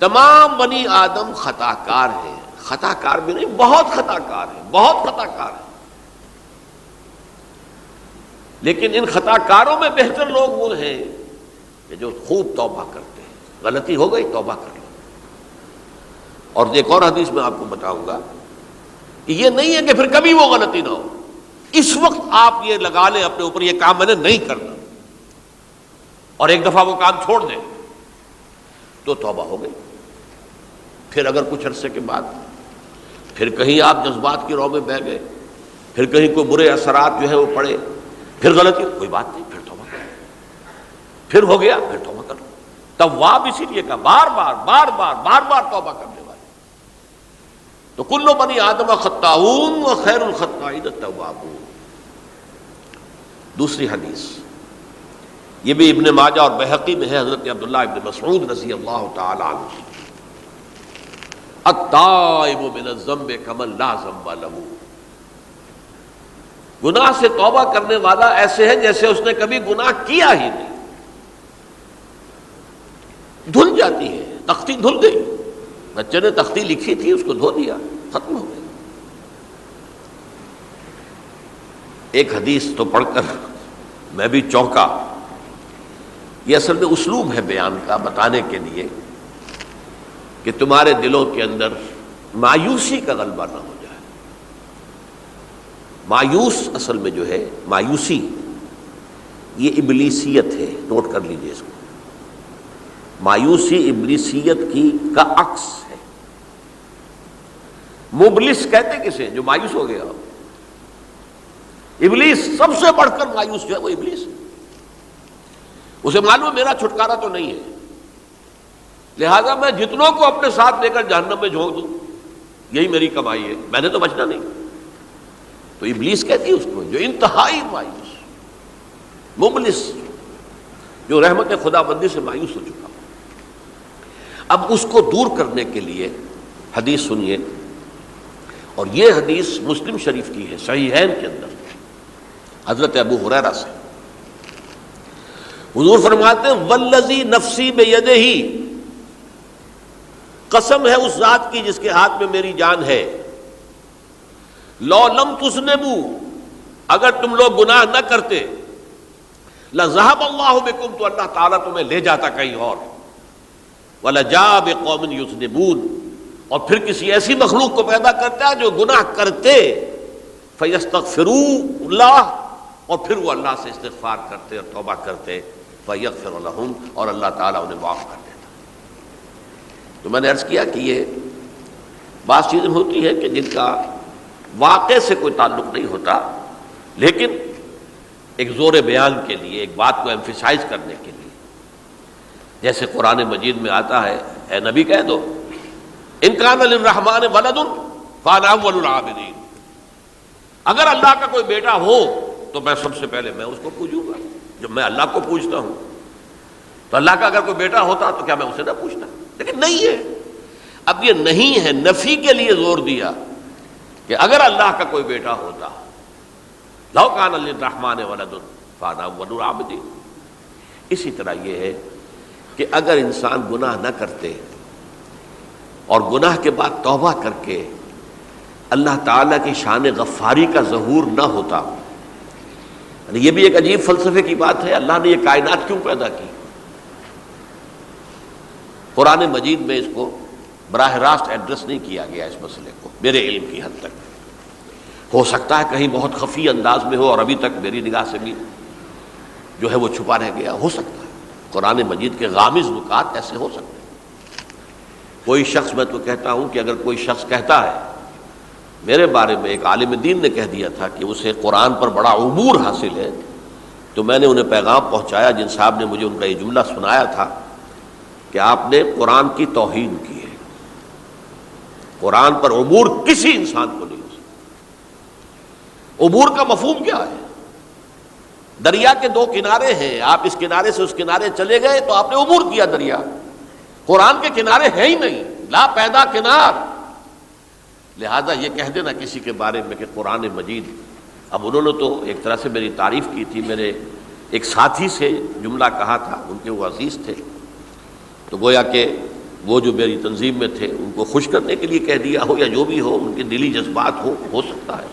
تمام بنی آدم خطا کار ہیں، خطا کار بھی نہیں، بہت خطا کار ہیں، بہت خطا کار ہیں، لیکن ان خطا کاروں میں بہتر لوگ وہ ہیں کہ جو خوب توبہ کرتے ہیں۔ غلطی ہو گئی توبہ کر لو۔ اور ایک اور حدیث میں آپ کو بتاؤں گا کہ یہ نہیں ہے کہ پھر کبھی وہ غلطی نہ ہو، اس وقت آپ یہ لگا لیں اپنے اوپر یہ کام میں نے نہیں کرنا، اور ایک دفعہ وہ کام چھوڑ دیں تو توبہ ہو گئی۔ پھر اگر کچھ عرصے کے بعد پھر کہیں آپ جذبات کی رو میں بہہ گئے، پھر کہیں کوئی برے اثرات جو ہے وہ پڑے، پھر غلطی، کوئی بات نہیں، پھر توبہ کرو، پھر ہو گیا پھر توبہ کرو۔ تواب اسی لیے کہا بار بار بار بار بار بار توبہ کرنے والے۔ تو کل بنی آدم خطاؤون وخیر الخطائین التوابون۔ دوسری حدیث یہ بھی ابن ماجہ اور بہقی میں ہے، حضرت عبداللہ ابن مسعود رضی اللہ تعالی عنہ، التائب من الذنب کمن لا ذنب له، گناہ سے توبہ کرنے والا ایسے ہے جیسے اس نے کبھی گناہ کیا ہی نہیں۔ دھل جاتی ہے، تختی دھل گئی، بچے نے تختی لکھی تھی اس کو دھو دیا، ختم ہو گئی۔ ایک حدیث تو پڑھ کر میں بھی چونکا، یہ اصل میں اسلوب ہے بیان کا، بتانے کے لیے کہ تمہارے دلوں کے اندر مایوسی کا غلبہ نہ ہو جائے۔ مایوس اصل میں جو ہے مایوسی یہ ابلیسیت ہے، نوٹ کر لیجئے اس کو۔ مایوسی ابلیسیت کی کا عکس ہے۔ مبلس کہتے کسے؟ جو مایوس ہو گیا۔ ابلیس سب سے بڑھ کر مایوس جو ہے وہ ابلیس ہے، اسے معلوم میرا چھٹکارا تو نہیں ہے، لہذا میں جتنوں کو اپنے ساتھ لے کر جہنم میں جھونک دوں یہی میری کمائی ہے، میں نے تو بچنا نہیں۔ تو ابلیس کہتی ہے اس کو جو انتہائی مایوس، مبلس، جو رحمت خدا بندی سے مایوس ہو چکا۔ اب اس کو دور کرنے کے لیے حدیث سنیے، اور یہ حدیث مسلم شریف کی ہے، صحیحین کے اندر، حضرت ابو ہریرہ سے۔ حضور فرماتے ہیں والذی نفسی بیدہ، قسم ہے اس ذات کی جس کے ہاتھ میں میری جان ہے، لو لم تذنبوا، اگر تم لوگ گناہ نہ کرتے، لذهب اللہ بکم، تو اللہ تعالیٰ تمہیں لے جاتا کہیں اور، ولجاء بقوم یذنبون، اور پھر کسی ایسی مخلوق کو پیدا کرتا ہے جو گناہ کرتے، فیستغفروا اللہ، اور پھر وہ اللہ سے استغفار کرتے اور توبہ کرتے فَيَغْفِرُ لَهُمْ، اور اللہ تعالیٰ انہیں معاف کر دیتا۔ تو میں نے عرض کیا کہ یہ بعض چیزیں ہوتی ہیں کہ جن کا واقع سے کوئی تعلق نہیں ہوتا، لیکن ایک زور بیان کے لیے، ایک بات کو ایمفیسائز کرنے کے لیے، جیسے قرآن مجید میں آتا ہے، اے نبی کہہ دو ان کان للرحمن ولد فانا اول العابدین، اگر اللہ کا کوئی بیٹا ہو تو میں سب سے پہلے میں اس کو پوجوں گا۔ جب میں اللہ کو پوجتا ہوں تو اللہ کا اگر کوئی بیٹا ہوتا تو کیا میں اسے نہ پوچھتا؟ لیکن نہیں ہے۔ اب یہ نہیں ہے، نفی کے لیے زور دیا کہ اگر اللہ کا کوئی بیٹا ہوتا، لو کان للرحمن ولد فانا اول العابدین۔ اسی طرح یہ ہے کہ اگر انسان گناہ نہ کرتے اور گناہ کے بعد توبہ کر کے اللہ تعالیٰ کی شان غفاری کا ظہور نہ ہوتا، یعنی یہ بھی ایک عجیب فلسفے کی بات ہے، اللہ نے یہ کائنات کیوں پیدا کی؟ قرآن مجید میں اس کو براہ راست ایڈریس نہیں کیا گیا اس مسئلے کو، میرے علم کی حد تک۔ ہو سکتا ہے کہیں بہت خفی انداز میں ہو اور ابھی تک میری نگاہ سے بھی جو ہے وہ چھپا رہ گیا، ہو سکتا ہے قرآن مجید کے غامض نکات ایسے ہو سکتے ہیں۔ کوئی شخص، میں تو کہتا ہوں کہ اگر کوئی شخص کہتا ہے، میرے بارے میں ایک عالم دین نے کہہ دیا تھا کہ اسے قرآن پر بڑا عبور حاصل ہے، تو میں نے انہیں پیغام پہنچایا، جن صاحب نے مجھے ان کا یہ جملہ سنایا تھا کہ آپ نے قرآن کی توہین کی ہے، قرآن پر عبور کسی انسان کو نہیں ہو سکتا۔ عبور کا مفہوم کیا ہے؟ دریا کے دو کنارے ہیں، آپ اس کنارے سے اس کنارے چلے گئے تو آپ نے عبور کیا دریا۔ قرآن کے کنارے ہیں ہی نہیں، لا پیدا کنار۔ لہذا یہ کہہ دینا کسی کے بارے میں کہ قرآن مجید، اب انہوں نے تو ایک طرح سے میری تعریف کی تھی، میرے ایک ساتھی سے جملہ کہا تھا، ان کے وہ عزیز تھے، تو گویا کہ وہ جو میری تنظیم میں تھے ان کو خوش کرنے کے لیے کہہ دیا ہو یا جو بھی ہو، ان کے دلی جذبات ہو سکتا ہے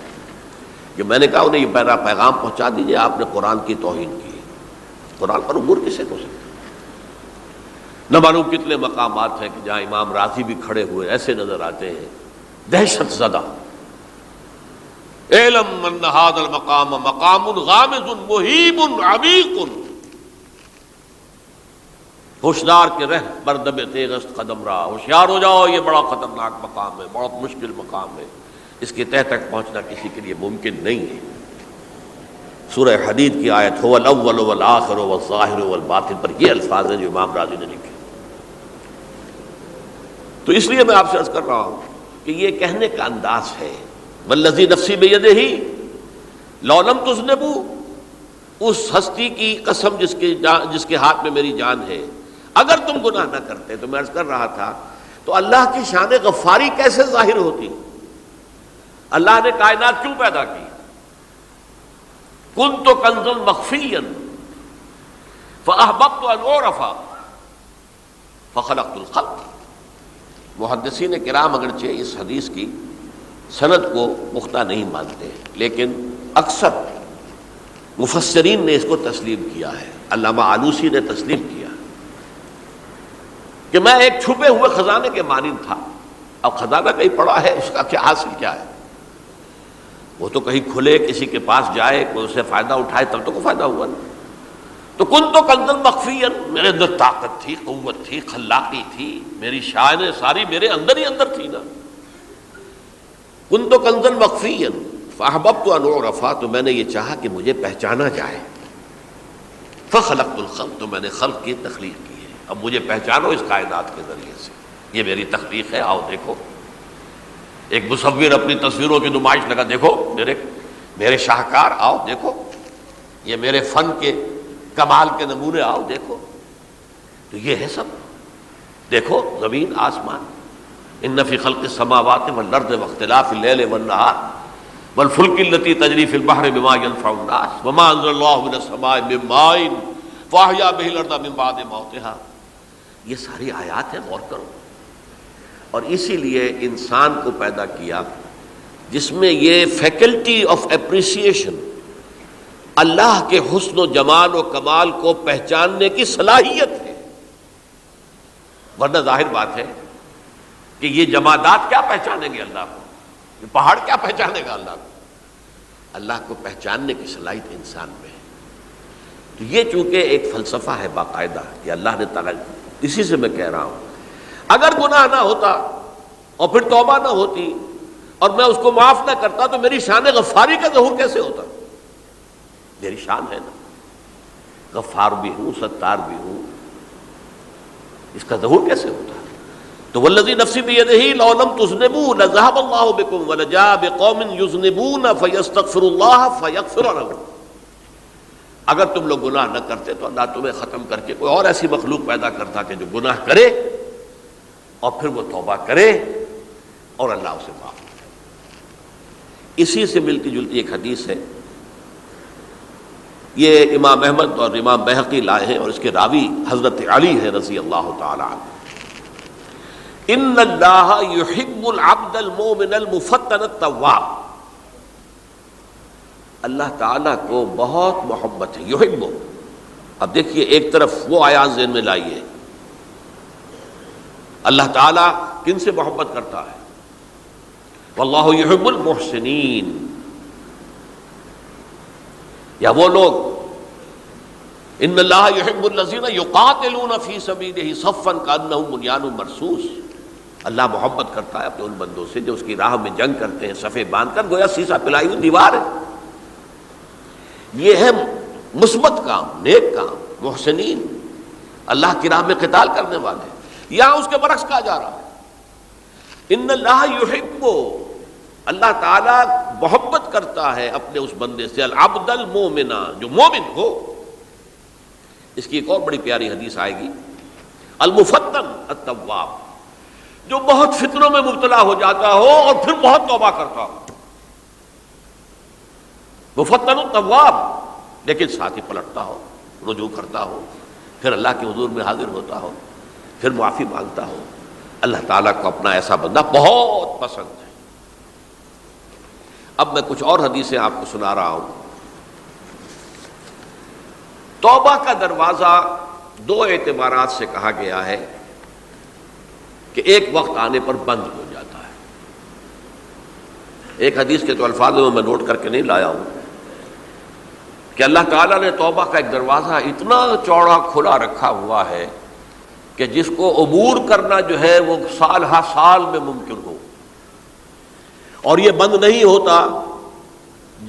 کہ میں نے کہا انہیں یہ میرا پیغام پہنچا دیجیے، آپ نے قرآن کی توہین کی ہے۔ قرآن پر عبور کسے ہو سکتا ہے؟ نہ معلوم کتنے مقامات ہیں کہ جہاں امام راضی بھی کھڑے ہوئے ایسے نظر آتے ہیں، دہشت زدہ، اعلم ان ھذا المقام مقام غامض مہیب عمیق، ہوشیار کے رہ بردم تیغست قدم را، ہوشیار ہو جاؤ، یہ بڑا خطرناک مقام ہے، بہت مشکل مقام ہے، اس کے تہ تک پہنچنا کسی کے لیے ممکن نہیں ہے۔ سورہ حدید کی آیت هو الاول والآخر والظاہر والباطن پر یہ الفاظ ہیں جو امام راضی نے لکھے۔ تو اس لیے میں آپ سے عرض کر رہا ہوں کہ یہ کہنے کا انداز ہے، والذی نفسی بیدہ لو لم تذنبوا، اس ہستی کی قسم جس کے ہاتھ میں میری جان ہے، اگر تم گناہ نہ کرتے، تو میں عرض کر رہا تھا تو اللہ کی شان غفاری کیسے ظاہر ہوتی؟ اللہ نے کائنات کیوں پیدا کی؟ کنت کنزا مخفیا فاحببت ان اعرف فخلقت الخلق۔ محدثین کرام اگرچہ اس حدیث کی سند کو پختہ نہیں مانتے، لیکن اکثر مفسرین نے اس کو تسلیم کیا ہے۔ علامہ آلوسی نے تسلیم کیا کہ میں ایک چھپے ہوئے خزانے کے مانند تھا۔ اب خزانہ کہیں پڑا ہے، اس کا کیا حاصل کیا ہے؟ وہ تو کہیں کھلے، کسی کے پاس جائے، کوئی اسے فائدہ اٹھائے تب تو کوئی فائدہ ہوا نا۔ تو کنت کنزا مخفیا، میرے اندر طاقت تھی، قوت تھی، خلاقی تھی، میری شان ساری میرے اندر ہی اندر تھی نا۔ کنت کنزا مخفیا فاحببت ان اعرف، تو میں نے یہ چاہا کہ مجھے پہچانا جائے۔ فخلقت الخلق، تو میں نے خلق کی تخلیق کی ہے، اب مجھے پہچانو اس کائنات کے ذریعے سے، یہ میری تخلیق ہے، آؤ دیکھو۔ ایک مصور اپنی تصویروں کی نمائش لگا، دیکھو میرے شاہکار، آؤ دیکھو، یہ میرے فن کے کمال کے نمونے، آؤ دیکھو۔ تو یہ ہے سب، دیکھو زمین آسمان، ان فی خلق السماوات والارض واختلاف اللیل والنہار والفلک التی تجری فی البحر بما ینفع الناس وما انزل اللہ من السماء من ماء فاحیا بہ الارض من بعد موتہا۔ یہ ساری آیات ہیں، غور کرو۔ اور اسی لیے انسان کو پیدا کیا جس میں یہ فیکلٹی آف اپریسیشن، اللہ کے حسن و جمال و کمال کو پہچاننے کی صلاحیت ہے۔ ورنہ ظاہر بات ہے کہ یہ جمادات کیا پہچانیں گے اللہ کو؟ یہ پہاڑ کیا پہچانے گا اللہ کو؟ اللہ کو پہچاننے کی صلاحیت انسان میں ہے. تو یہ چونکہ ایک فلسفہ ہے باقاعدہ کہ اللہ نے تعالیٰ، اسی سے میں کہہ رہا ہوں اگر گناہ نہ ہوتا اور پھر توبہ نہ ہوتی اور میں اس کو معاف نہ کرتا تو میری شان غفاری کا ظہور کیسے ہوتا؟ میری شان ہے نا، غفار بھی ہوں، ستار بھی ہوں، اس کا ظہور کیسے ہوتا؟ تو والذی نفسی بیدہ لو لم تذنبوا لذهب اللہ بکم ولجاء بقوم یذنبون فیستغفروا اللہ فیغفر لهم. اگر تم لوگ گناہ نہ کرتے تو اللہ تمہیں ختم کر کے کوئی اور ایسی مخلوق پیدا کرتا کہ جو گناہ کرے اور پھر وہ توبہ کرے اور اللہ اسے معاف کرے. اسی سے ملتی جلتی ایک حدیث ہے، یہ امام احمد اور امام بہقی لائے ہیں اور اس کے راوی حضرت علی ہے رضی اللہ تعالی عنہ. ان اللہ یحب العبد المؤمن المفتن التواب. اللہ تعالیٰ کو بہت محبت ہے، یحب. اب دیکھیے ایک طرف وہ آیات ذہن میں لائیے، اللہ تعالیٰ کن سے محبت کرتا ہے؟ واللہ یحب المحسنین. یا وہ لوگ ان اللہ یحب الذین یقاتلون فی سبیلہ صفا کانہم بنیان مرصوص. اللہ محبت کرتا ہے اپنے ان بندوں سے جو اس کی راہ میں جنگ کرتے ہیں صفے باندھ کر، گویا سیسا پلائی ہوئی دیوار ہے. یہ ہے مثبت کام، نیک کام، محسنین، اللہ کی راہ میں قتال کرنے والے. یہاں اس کے برعکس کہا جا رہا ہے ان اللہ یحب، اللہ تعالیٰ محبت کرتا ہے اپنے اس بندے سے العبد المومن، جو مومن ہو. اس کی ایک اور بڑی پیاری حدیث آئے گی، المفتن التواب، جو بہت فتنوں میں مبتلا ہو جاتا ہو اور پھر بہت توبہ کرتا ہو. مفتن التواب، لیکن ساتھ ہی پلٹتا ہو، رجوع کرتا ہو، پھر اللہ کے حضور میں حاضر ہوتا ہو، پھر معافی مانگتا ہو. اللہ تعالیٰ کو اپنا ایسا بندہ بہت پسند ہے. اب میں کچھ اور حدیثیں آپ کو سنا رہا ہوں. توبہ کا دروازہ دو اعتبارات سے کہا گیا ہے کہ ایک وقت آنے پر بند ہو جاتا ہے. ایک حدیث کے تو الفاظ میں نوٹ کر کے نہیں لایا ہوں کہ اللہ تعالیٰ نے توبہ کا ایک دروازہ اتنا چوڑا کھلا رکھا ہوا ہے کہ جس کو عبور کرنا جو ہے وہ سال ہا سال میں ممکن ہو، اور یہ بند نہیں ہوتا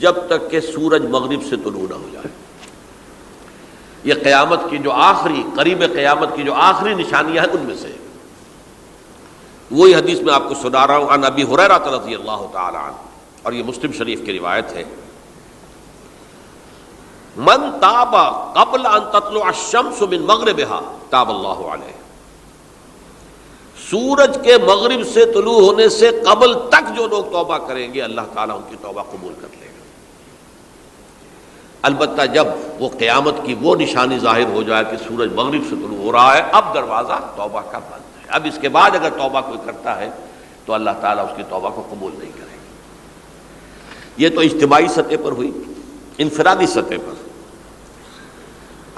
جب تک کہ سورج مغرب سے طلوع نہ ہو جائے. یہ قیامت کی جو آخری، قریب قیامت کی جو آخری نشانیاں ہیں ان میں سے وہی حدیث میں آپ کو سنا رہا ہوں. عن ابی ہریرہ رضی اللہ تعالی عنہ، اور یہ مسلم شریف کی روایت ہے، من تاب قبل ان تطلع الشمس من مغربها تاب اللہ علیہ. سورج کے مغرب سے طلوع ہونے سے قبل تک جو لوگ توبہ کریں گے اللہ تعالیٰ ان کی توبہ قبول کر لے گا. البتہ جب وہ قیامت کی وہ نشانی ظاہر ہو جائے کہ سورج مغرب سے طلوع ہو رہا ہے، اب دروازہ توبہ کا بند ہے. اب اس کے بعد اگر توبہ کوئی کرتا ہے تو اللہ تعالیٰ اس کی توبہ کو قبول نہیں کرے گا. یہ تو اجتماعی سطح پر ہوئی. انفرادی سطح پر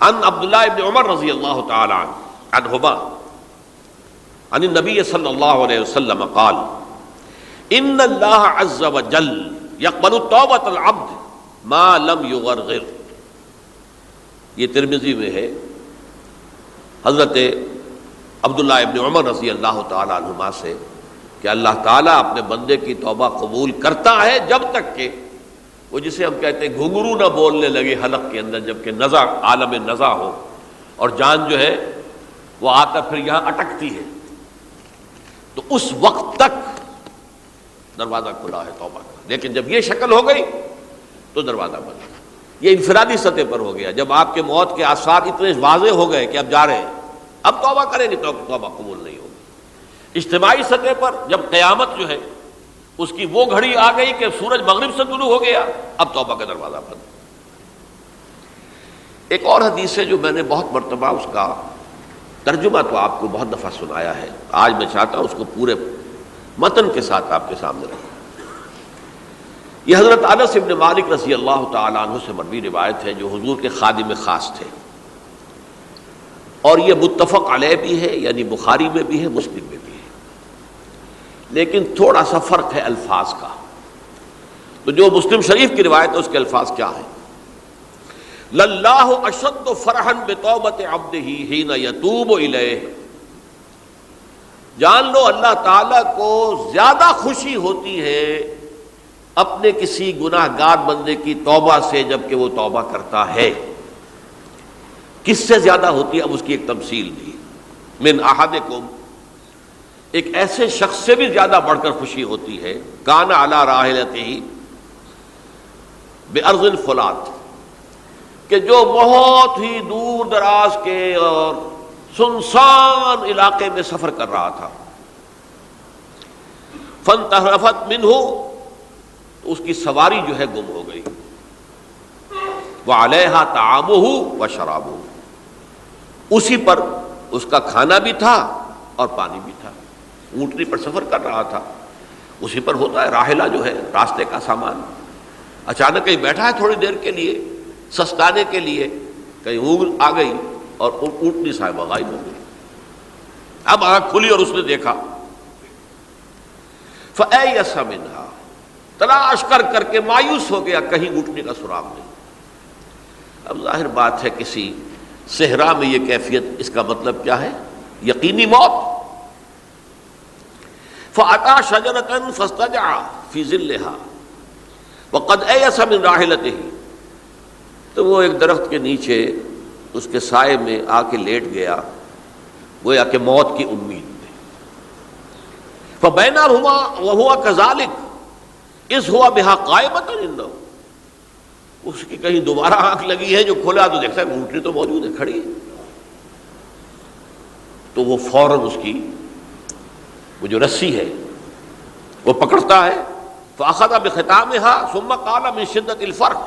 عن عبداللہ ابن عمر رضی اللہ تعالی عنہما عن النبی صلی اللہ علیہ وسلم قال ان اللہ عز وجل یقبل توبۃ العبد ما لم یغرغر. یہ ترمذی میں ہے، حضرت عبداللہ ابن عمر رضی اللہ تعالی عنہما سے کہ اللہ تعالیٰ اپنے بندے کی توبہ قبول کرتا ہے جب تک کہ وہ جسے ہم کہتے ہیں گھنگرو نہ بولنے لگے حلق کے اندر، جبکہ نزع، عالم نزع ہو اور جان جو ہے وہ آ کر پھر یہاں اٹکتی ہے، تو اس وقت تک دروازہ کھلا ہے توبہ کا. لیکن جب یہ شکل ہو گئی تو دروازہ بند. یہ انفرادی سطح پر ہو گیا. جب آپ کے موت کے آثار اتنے واضح ہو گئے کہ اب جا رہے ہیں، اب توبہ کریں گے تو توبہ قبول نہیں ہوگی. اجتماعی سطح پر جب قیامت جو ہے اس کی وہ گھڑی آ گئی کہ سورج مغرب سے طلوع ہو گیا، اب توبہ کا دروازہ بند. ایک اور حدیث ہے جو میں نے بہت مرتبہ اس کا ترجمہ تو آپ کو بہت دفعہ سنایا ہے، آج میں چاہتا ہوں اس کو پورے متن کے ساتھ آپ کے سامنے رکھوں. یہ حضرت انس بن مالک رضی اللہ تعالی عنہ سے مروی روایت ہے جو حضور کے خادم خاص تھے، اور یہ متفق علیہ بھی ہے، یعنی بخاری میں بھی ہے، مسلم میں بھی ہے، لیکن تھوڑا سا فرق ہے الفاظ کا. تو جو مسلم شریف کی روایت ہے اس کے الفاظ کیا ہیں؟ للہ اشد فرحا بتوبۃ عبدہ حین یتوب الیہ، جان لو اللہ تعالیٰ کو زیادہ خوشی ہوتی ہے اپنے کسی گناہ گار بندے کی توبہ سے جب کہ وہ توبہ کرتا ہے۔ کس سے زیادہ ہوتی ہے؟ اب اس کی ایک تمثیل دی، من احدکم، ایک ایسے شخص سے بھی زیادہ بڑھ کر خوشی ہوتی ہے، کان علی راحلتہ بارض الفلات، کہ جو بہت ہی دور دراز کے اور سنسان علاقے میں سفر کر رہا تھا، فانتحرفت منہ، تو اس کی سواری جو ہے گم ہو گئی، وعلیہا طعامہ وشرابہ، اسی پر اس کا کھانا بھی تھا اور پانی بھی تھا، اونٹنی پر سفر کر رہا تھا، اسی پر ہوتا ہے راحلہ جو ہے راستے کا سامان، اچانک کہیں بیٹھا ہے تھوڑی دیر کے لیے سستانے کے لیے، کہیں اونگ آ گئی اور اونٹنی صاحبہ غائب ہو گئی۔ اب آنکھ کھلی اور اس نے دیکھا، فَأَيَّسَ مِنْهَا، تلاش کر کر کے مایوس ہو گیا، کہیں اونٹنی کا سراغ نہیں۔ اب ظاہر بات ہے کسی صحرا میں یہ کیفیت، اس کا مطلب کیا ہے؟ یقینی موت۔ فَأَتَى شَجَرَةً فَاسْتَجَعَ فِي ظِلِّهَا وَقَدْ أَيَسَ مِنْ رَاحِلَتِهِ، تو وہ ایک درخت کے نیچے اس کے سائے میں آ کے لیٹ گیا، گویا کہ موت کی امید میں۔ فَبَيْنَهُمَا وَهُوَ كَذَلِكَ إِذْ هُوَ بِهَا قَائِمَةٌ عِندَهُ، اس کی کہیں دوبارہ آنکھ لگی ہے، جو کھولا تو دیکھتا ہے اونٹنی تو موجود ہے، کھڑی ہے، تو وہ فوراً اس کی وہ جو رسی ہے وہ پکڑتا ہے، فَأَخَذَ بِخِتَامِهَا ثُمَّ قَالَ مِن شِدَّةِ الْفَرْحِ،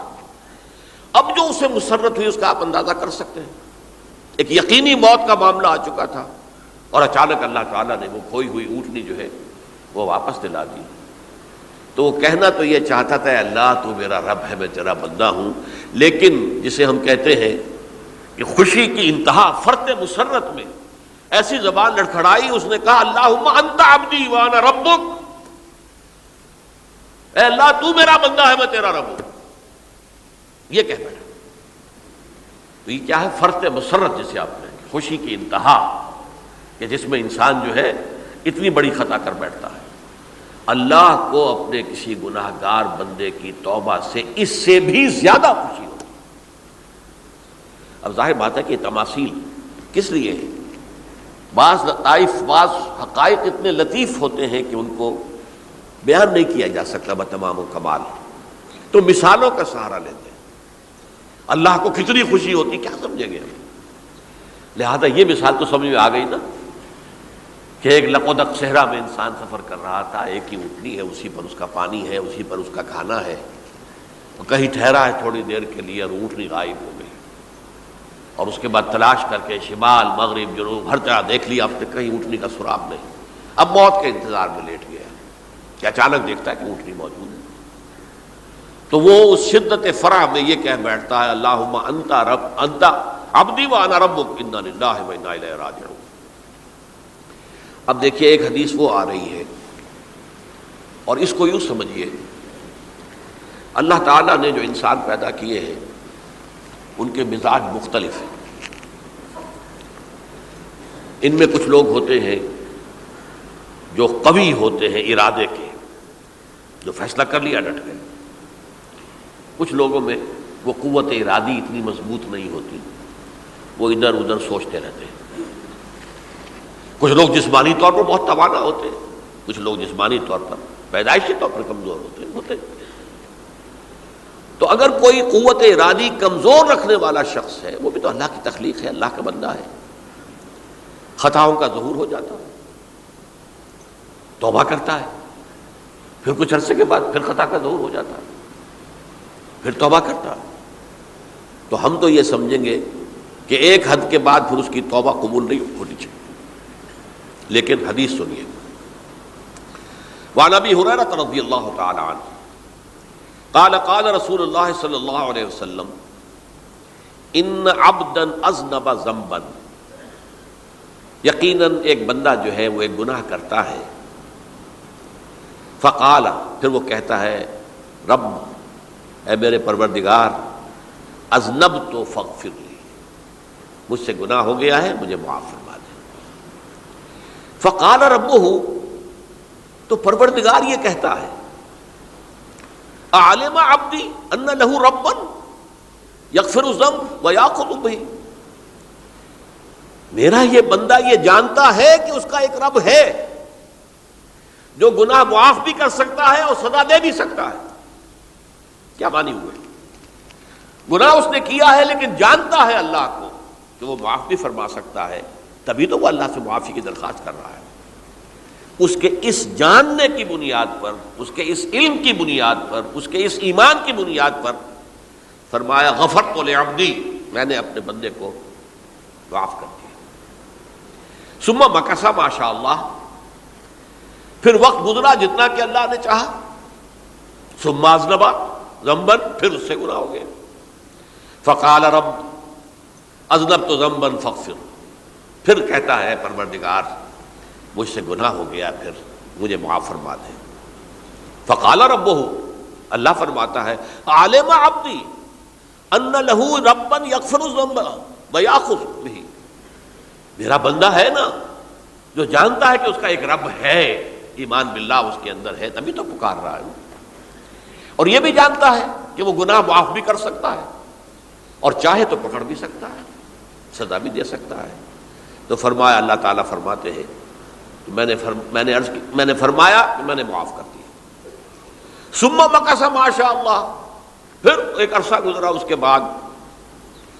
اب جو اسے مسرت ہوئی اس کا آپ اندازہ کر سکتے ہیں، ایک یقینی موت کا معاملہ آ چکا تھا، اور اچانک اللہ تعالیٰ نے وہ کھوئی ہوئی اونٹنی جو ہے وہ واپس دلا دی۔ تو وہ کہنا تو یہ چاہتا تھا، اللہ تو میرا رب ہے، میں تیرا بندہ ہوں، لیکن جسے ہم کہتے ہیں کہ خوشی کی انتہا فرط مسرت میں ایسی زبان لڑکھڑائی، اس نے کہا اللہم انت عبدی وانا ربک، اے اللہ تو میرا بندہ ہے، میں تیرا رب ہوں، یہ کہہ بیٹھا۔ تو یہ کیا ہے؟ فرط مسرت جسے آپ نے، خوشی کی انتہا، کہ جس میں انسان جو ہے اتنی بڑی خطا کر بیٹھتا ہے۔ اللہ کو اپنے کسی گناہ گار بندے کی توبہ سے اس سے بھی زیادہ خوشی ہوتی۔ اب ظاہر بات ہے کہ یہ تماثیل کس لیے ہے؟ بعض لطائف، بعض حقائق اتنے لطیف ہوتے ہیں کہ ان کو بیان نہیں کیا جا سکتا بتمام و کمال، تو مثالوں کا سہارا لیتے ہیں۔ اللہ کو کتنی خوشی ہوتی کیا سمجھیں گے ہم؟ لہذا یہ مثال تو سمجھ میں آ گئی نا، کہ ایک لقودق صحرا میں انسان سفر کر رہا تھا، ایک ہی اونٹنی ہے، اسی پر اس کا پانی ہے، اسی پر اس کا کھانا ہے، وہ کہیں ٹھہرا ہے تھوڑی دیر کے لیے اور اونٹنی غائب ہو گئی، اور اس کے بعد تلاش کر کے شمال مغرب جنوب ہر طرح دیکھ لیا، اب تک کہیں اونٹنی کا سراغ نہیں۔ اب موت کے انتظار میں لیٹ گیا کہ اچانک دیکھتا ہے کہ اونٹنی موجود ہے، تو وہ اس شدت فرح میں یہ کہہ بیٹھتا ہے اللہم انت عبدی وانا ربک انا للہ و انا الیہ راجعون۔ اب دیکھیے ایک حدیث وہ آ رہی ہے، اور اس کو یوں سمجھیے، اللہ تعالیٰ نے جو انسان پیدا کیے ہیں ان کے مزاج مختلف ہیں۔ ان میں کچھ لوگ ہوتے ہیں جو قوی ہوتے ہیں ارادے کے، جو فیصلہ کر لیا ڈٹ گئے۔ کچھ لوگوں میں وہ قوت ارادی اتنی مضبوط نہیں ہوتی، وہ ادھر ادھر سوچتے رہتے ہیں۔ کچھ لوگ جسمانی طور پر بہت توانا ہوتے ہیں، کچھ لوگ جسمانی طور پر پیدائشی طور پر کمزور ہوتے ہیں۔ تو اگر کوئی قوت ارادی کمزور رکھنے والا شخص ہے، وہ بھی تو اللہ کی تخلیق ہے، اللہ کا بندہ ہے، خطاؤں کا ظہور ہو جاتا ہے، توبہ کرتا ہے، پھر کچھ عرصے کے بعد پھر خطا کا ظہور ہو جاتا ہے، پھر توبہ کرتا ہے، تو ہم تو یہ سمجھیں گے کہ ایک حد کے بعد پھر اس کی توبہ قبول نہیں ہونی چاہیے۔ لیکن حدیث سنیے، وعن ابی ہریرہ رضی اللہ تعالی عنہ قال قال رسول اللہ صلی اللہ علیہ وسلم ان عبدا اذنب ذنبا، یقیناً ایک بندہ جو ہے وہ ایک گناہ کرتا ہے، فقال، پھر وہ کہتا ہے رب اے میرے پروردگار اذنبت فاغفر لی، مجھ سے گناہ ہو گیا ہے، مجھے معاف فرما دے۔ فقال ربہ، تو پروردگار یہ کہتا ہے اعلم عبدی ان لہ ربا یغفر الذنب ویأخذ بہ، میرا یہ بندہ یہ جانتا ہے کہ اس کا ایک رب ہے جو گناہ معاف بھی کر سکتا ہے اور سزا دے بھی سکتا ہے۔ کیا معنی ہوئے؟ گناہ اس نے کیا ہے لیکن جانتا ہے اللہ کو کہ وہ معاف بھی فرما سکتا ہے، تبھی تو وہ اللہ سے معافی کی درخواست کر رہا ہے۔ اس کے اس جاننے کی بنیاد پر، اس کے اس علم کی بنیاد پر، اس کے اس ایمان کی بنیاد پر فرمایا غفرت لعبدی، میں نے اپنے بندے کو معاف کر دیا۔ ثم مکث ما شاء اللہ، پھر وقت گزرا جتنا کہ اللہ نے چاہا۔ ثم اذنب ذنبا، پھر اس سے گناہ ہو گیا۔ فقال رب اذنبت ذنبا فاغفر، پھر کہتا ہے پروردگار مجھ سے گناہ ہو گیا، پھر مجھے معاف فرما دے۔ فقال ربہ، اللہ فرماتا ہے علم عبدی ان لہ ربا یغفر الذنب ویأخذ بہ، میرا بندہ ہے نا جو جانتا ہے کہ اس کا ایک رب ہے، ایمان باللہ اس کے اندر ہے، تبھی تو پکار رہا ہے، اور یہ بھی جانتا ہے کہ وہ گناہ معاف بھی کر سکتا ہے اور چاہے تو پکڑ بھی سکتا ہے، سزا بھی دے سکتا ہے۔ تو فرمایا، اللہ تعالیٰ فرماتے ہیں میں نے فرمایا کہ میں نے معاف کر دیا۔ ثم مکث ما شاء اللہ، پھر ایک عرصہ گزرا اس کے بعد۔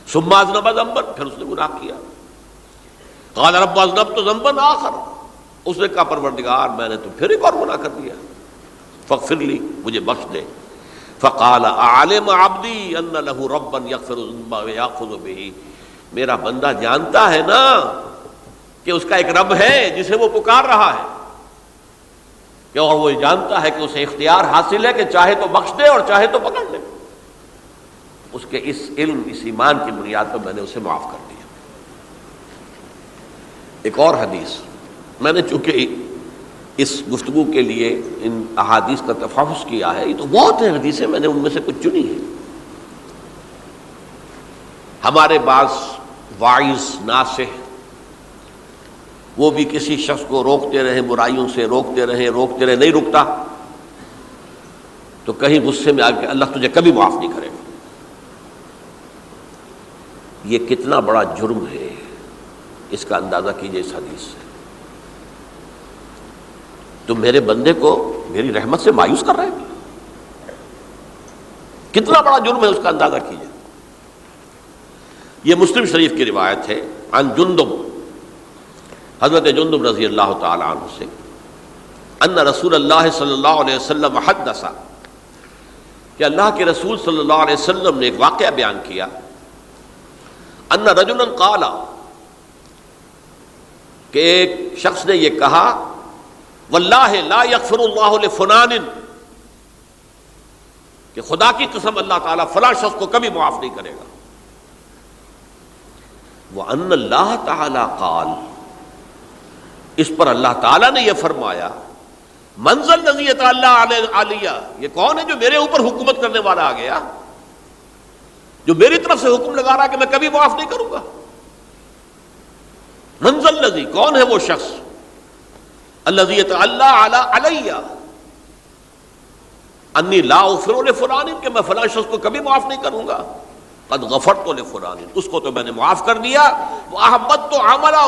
ثم اذنب ذنبا، پھر اس نے گناہ کیا۔ قال رب اذنبت ذنبا آخر، اس نے کہا پروردگار میں نے تو پھر ایک اور گناہ کر دیا، فاغفر لی، مجھے بخش دے۔ فقال اعلم عبدی ان لہ ربا یغفر الذنب ویأخذ بہ، میرا بندہ جانتا ہے نا کہ اس کا ایک رب ہے جسے وہ پکار رہا ہے، کہ اور وہ جانتا ہے کہ اسے اختیار حاصل ہے کہ چاہے تو بخش دے اور چاہے تو پکڑ لے۔ اس کے اس علم، اس ایمان کی بنیاد پر میں نے اسے معاف کر دیا۔ ایک اور حدیث، میں نے چونکہ اس گفتگو کے لیے ان احادیث کا تفحص کیا ہے، یہ تو بہت ہیں حدیثیں، میں نے ان میں سے کچھ چنی ہیں۔ ہمارے بعض واعظ ناصح وہ بھی کسی شخص کو روکتے رہے، برائیوں سے روکتے رہے، نہیں رکتا تو کہیں غصے میں آ کے اللہ تجھے کبھی معاف نہیں کرے گا۔ یہ کتنا بڑا جرم ہے، اس کا اندازہ کیجئے اس حدیث سے۔ تم میرے بندے کو میری رحمت سے مایوس کر رہے ہیں، کتنا بڑا جرم ہے، اس کا اندازہ کیجئے۔ یہ مسلم شریف کی روایت ہے، عن جندب، حضرت جندب رضی اللہ تعالی عنہ سے، ان رسول اللہ صلی اللہ علیہ وسلم حدث، کہ اللہ کے رسول صلی اللہ علیہ وسلم نے ایک واقعہ بیان کیا، ان رجلا قال، کہ ایک شخص نے یہ کہا، واللہ لا یغفر اللہ لفلان، کہ خدا کی قسم اللہ تعالیٰ فلاں شخص کو کبھی معاف نہیں کرے گا۔ وَأَنَّ اللَّهَ تَعَالَى قَالَ، اس پر اللہ تعالیٰ نے یہ فرمایا، مَنْ ذَا الَّذِي يَتَعَلَّى عَلَيَّ، یہ کون ہے جو میرے اوپر حکومت کرنے والا آ گیا، جو میری طرف سے حکم لگا رہا کہ میں کبھی معاف نہیں کروں گا۔ مَنْ ذَا الَّذِي، کون ہے وہ شخص، الَّذِي يَتَعَلَّى عَلَيَّ انی لا اغفر لفلان، کہ میں فلاں شخص کو کبھی معاف نہیں کروں گا، قد غفرت لفلان، اس کو تو میں نے معاف کر دیا، واحبطت عملہ،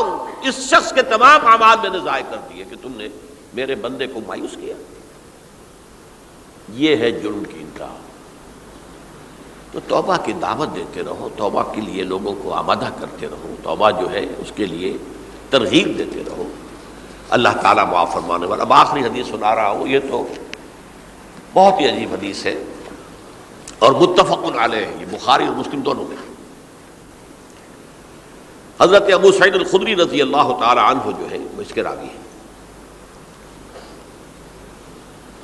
اس شخص کے تمام اعمال میں نے ضائع کر دیے کہ تم نے میرے بندے کو مایوس کیا۔ یہ ہے جرم کی انتہا۔ تو توبہ کی دعوت دیتے رہو، توبہ کے لیے لوگوں کو آمادہ کرتے رہو، توبہ جو ہے اس کے لیے ترغیب دیتے رہو، اللہ تعالیٰ معاف فرمانے والا۔ اب آخری حدیث سنا رہا ہوں، یہ تو بہت ہی عجیب حدیث ہے اور متفق علیہ، یہ بخاری اور مسلم دونوں میں۔ حضرت ابو سعید الخدری رضی اللہ تعالی عنہ جو ہے وہ اس کے راوی ہیں۔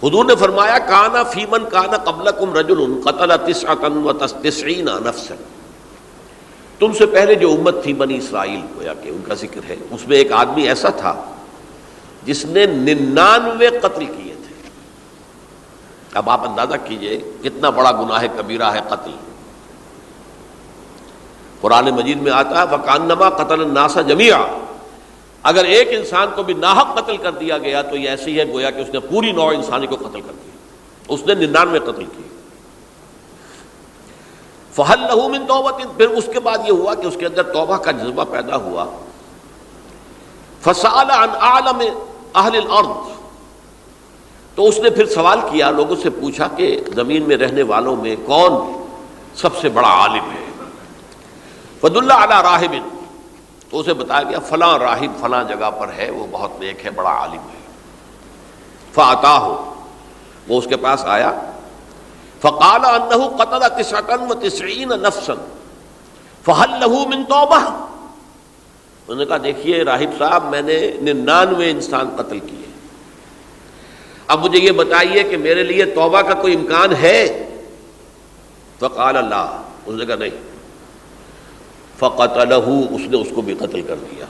حضور نے فرمایا، کانا فی من کانا قبلکم رجل قتل 99 نفسا، تم سے پہلے جو امت تھی بنی اسرائیل، گویا کہ ان کا ذکر ہے، اس میں ایک آدمی ایسا تھا جس نے 99 قتل کیے تھے۔ اب آپ اندازہ کیجئے کتنا بڑا گناہ کبیرہ ہے قتل. قرآن مجید میں آتا ہے فَكَأَنَّمَا قَتَلَ النَّاسَ جَمِيعًا، اگر ایک انسان کو بھی ناحق قتل کر دیا گیا تو یہ ایسی ہے گویا کہ اس نے پوری نوع انسانی کو قتل کر دیا. اس نے 99 قتل کیے. فَهَلْ لَهُ مِن تَوْبَةٍ، پھر اس کے بعد یہ ہوا کہ اس کے اندر توبہ کا جذبہ پیدا ہوا. فَسَأَلَ عَنْ أَعْلَمِ أَهْلِ الْأَرْضِ، تو اس نے پھر سوال کیا، لوگوں سے پوچھا کہ زمین میں رہنے والوں میں کون سب سے بڑا عالم ہے. فَدُلَّ عَلَى رَاهِبٍ، تو اسے بتایا گیا فلاں راہب فلاں جگہ پر ہے، وہ بہت نیک ہے، بڑا عالم ہے. فَأَتَاهُ، وہ اس کے پاس آیا. فَقَالَ أَنَّهُ قَتَلَ 99 نَفْسًا فَهَلْ لَهُ مِن تَوْبَةٍ، انہوں نے کہا دیکھیے راہب صاحب میں نے 99 انسان قتل کیے، اب مجھے یہ بتائیے کہ میرے لیے توبہ کا کوئی امکان ہے؟ فقال لا، اس نے کہا نہیں. فقتلہ، اس نے اس کو بھی قتل کر دیا.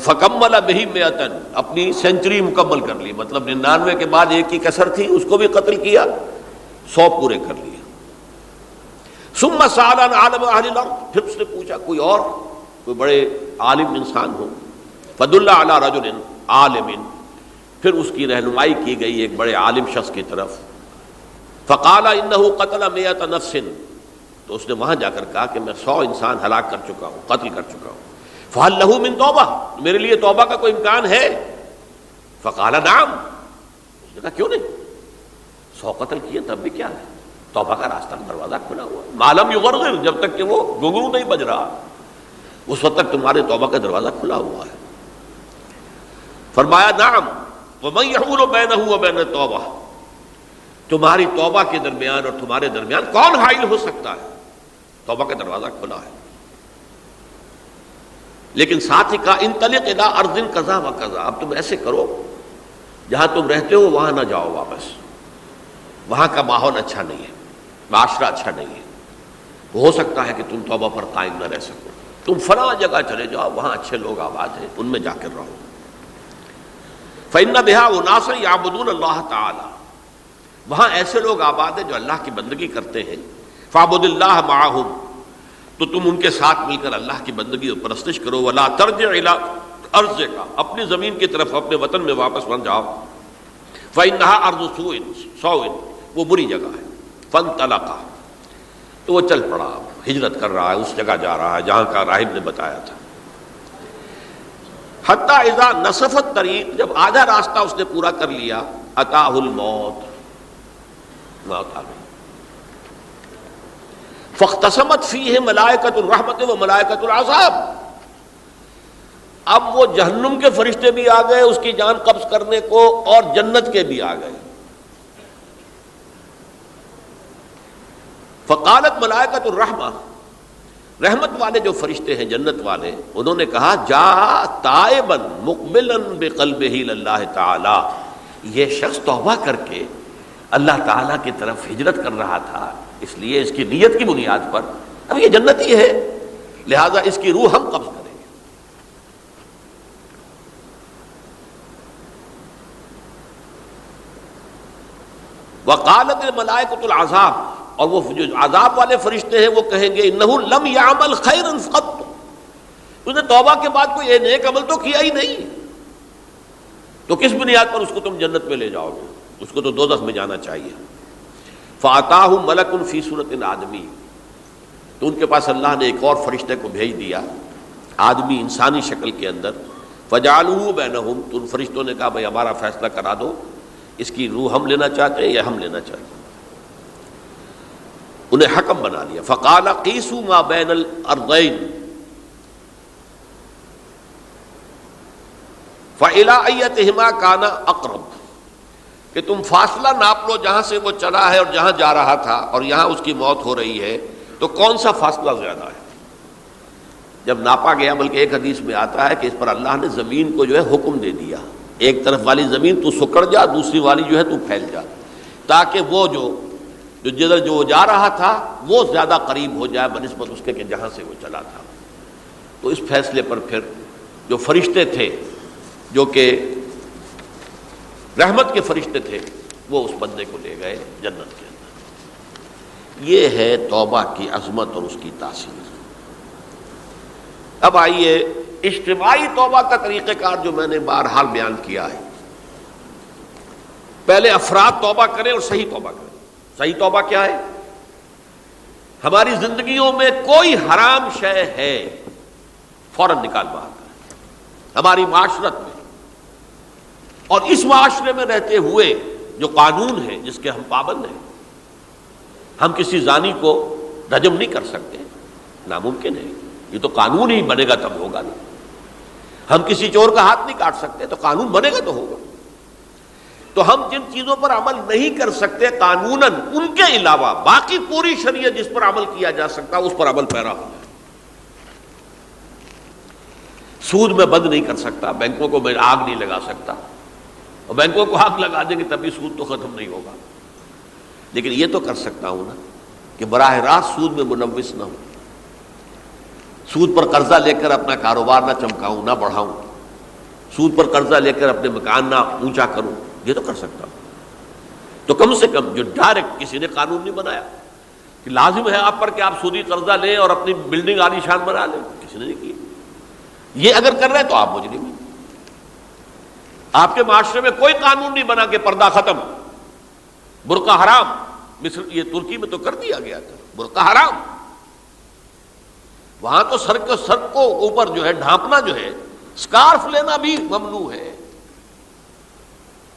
فکمل بہ 100، اپنی سینچری مکمل کر لی، مطلب 99 کے بعد ایک کی کسر تھی، اس کو بھی قتل کیا، 100 پورے کر لیے. ثم سأل عن عالم اہل الارض، پھر اس نے پوچھا کوئی اور کوئی بڑے عالم انسان ہو. فدل علی رجل عالم، پھر اس کی رہنمائی کی گئی ایک بڑے عالم شخص کی طرف. فقال انہ قتل 100 نفس، تو اس نے وہاں جا کر کہا کہ میں 100 انسان ہلاک کر چکا ہوں، قتل کر چکا ہوں. فہل لہ من توبہ، میرے لیے توبہ کا کوئی امکان ہے؟ فقال نعم، اس نے کہا کیوں نہیں، 100 قتل کیے تب بھی کیا ہے، توبہ کا راستہ دروازہ کھلا ہوا، ما لم یغرغر، جب تک کہ وہ گھنگرو نہیں بج رہا اس وقت تک تمہارے توبہ کا دروازہ کھلا ہوا ہے. فرمایا نعم ومن یحول بینہ وبین التوبہ، تمہاری توبہ کے درمیان اور تمہارے درمیان کون حائل ہو سکتا ہے، توبہ کا دروازہ کھلا ہے. لیکن ساتھ ہی کہا انطلق الی ارض کذا و کذا، اب تم ایسے کرو جہاں تم رہتے ہو وہاں نہ جاؤ واپس، وہاں کا ماحول اچھا نہیں ہے، معاشرہ اچھا نہیں ہے، ہو سکتا ہے کہ تم توبہ پر قائم نہ رہ سکو، تم فلاں جگہ چلے جاؤ وہاں اچھے لوگ آباد ہیں ان میں جا کر رہو. فإن بها أناسا يعبدون اللہ تعالی، وہاں ایسے لوگ آباد ہیں جو اللہ کی بندگی کرتے ہیں. فاعبد اللہ معہم، تو تم ان کے ساتھ مل کر اللہ کی بندگی اور پرستش کرو. ولا ترجع الی ارضک، اپنی زمین کی طرف اپنے وطن میں واپس نہ جاؤ. فإنها ارض سوء، وہ بری جگہ ہے. فانطلقا، تو وہ چل پڑا، ہجرت کر رہا ہے، اس جگہ جا رہا ہے جہاں کا راہب نے بتایا تھا. حتی اذا نصف الطریق، جب آدھا راستہ اس نے پورا کر لیا، اتاہ الموت، موت آ گئی. فاختصمت فیہ ملائکۃ الرحمت و ملائکۃ العذاب، اب وہ جہنم کے فرشتے بھی آ گئے اس کی جان قبض کرنے کو اور جنت کے بھی آ گئے. فقالت ملائکۃ الرحمہ، رحمت والے جو فرشتے ہیں جنت والے، انہوں نے کہا جا تائبا مقبلا بقلبہ اللہ تعالی، یہ شخص توبہ کر کے اللہ تعالیٰ کی طرف ہجرت کر رہا تھا، اس لیے اس کی نیت کی بنیاد پر اب یہ جنتی ہے، لہذا اس کی روح ہم قبض کریں گے. وقالت الملائکۃ العذاب، اور وہ جو عذاب والے فرشتے ہیں وہ کہیں گے انہ لم یعمل خیرا قط، اس نے توبہ کے بعد کوئی نیک عمل تو کیا ہی نہیں، تو کس بنیاد پر اس کو تم جنت میں لے جاؤ گے، اس کو تو دوزخ میں جانا چاہیے. فاتاہ ملک فی صورت آدمی، تو ان کے پاس اللہ نے ایک اور فرشتے کو بھیج دیا آدمی انسانی شکل کے اندر. فجعلوہ بینہم، تو ان فرشتوں نے کہا بھائی ہمارا فیصلہ کرا دو، اس کی روح ہم لینا چاہتے ہیں یا ہم لینا چاہتے ہیں. انہیں حکم بنا لیا. فقال قیسوا ما بین الارضین فإلی ایتہما کان اقرب، کہ تم فاصلہ ناپ لو جہاں سے وہ چلا ہے اور جہاں جا رہا تھا اور یہاں اس کی موت ہو رہی ہے، تو کون سا فاصلہ زیادہ ہے. جب ناپا گیا، بلکہ ایک حدیث میں آتا ہے کہ اس پر اللہ نے زمین کو جو ہے حکم دے دیا، ایک طرف والی زمین تو سکڑ جا، دوسری والی جو ہے تو پھیل جا، تاکہ وہ جو جدھر جو جا رہا تھا وہ زیادہ قریب ہو جائے بنسبت اس کے کہ جہاں سے وہ چلا تھا. تو اس فیصلے پر پھر جو فرشتے تھے جو کہ رحمت کے فرشتے تھے وہ اس بندے کو لے گئے جنت کے اندر۔ یہ ہے توبہ کی عظمت اور اس کی تاثیر۔ اب آئیے اجتماعی توبہ کا طریقہ کار جو میں نے بہرحال بیان کیا ہے۔ پہلے افراد توبہ کریں اور صحیح توبہ کریں۔ صحیح توبہ کیا ہے؟ ہماری زندگیوں میں کوئی حرام شے ہے فوراً نکال باہر کریں ہماری معاشرت میں، اور اس معاشرے میں رہتے ہوئے جو قانون ہے جس کے ہم پابند ہیں۔ ہم کسی زانی کو رجم نہیں کر سکتے، ناممکن ہے، یہ تو قانون ہی بنے گا تب ہوگا نا۔ ہم کسی چور کا ہاتھ نہیں کاٹ سکتے، تو قانون بنے گا تو ہوگا۔ تو ہم جن چیزوں پر عمل نہیں کر سکتے قانوناً، ان کے علاوہ باقی پوری شریعت جس پر عمل کیا جا سکتا اس پر عمل پیرا ہو جائے۔ سود میں بند نہیں کر سکتا، بینکوں کو میں آگ نہیں لگا سکتا، اور بینکوں کو آگ لگا دیں گے تبھی سود تو ختم نہیں ہوگا، لیکن یہ تو کر سکتا ہوں نا کہ براہ راست سود میں ملوث نہ ہوں، سود پر قرضہ لے کر اپنا کاروبار نہ چمکاؤں نہ بڑھاؤں، سود پر قرضہ لے کر اپنے مکان نہ اونچا کروں، یہ تو کر سکتا ہوں۔ تو کم سے کم جو ڈائریکٹ کسی نے قانون نہیں بنایا کہ لازم ہے آپ پر کہ آپ سودی قرضہ لیں اور اپنی بلڈنگ عالی شان بنا لیں، کسی نے نہیں کی۔ یہ اگر کر رہے ہیں تو آپ مجرم ہیں۔ آپ کے معاشرے میں کوئی قانون نہیں بنا کہ پردہ ختم، برقع حرام، مصر یہ ترکی میں تو کر دیا گیا تھا برقع حرام، وہاں تو سر کو اوپر جو ہے ڈھانپنا جو ہے، سکارف لینا بھی ممنوع ہے،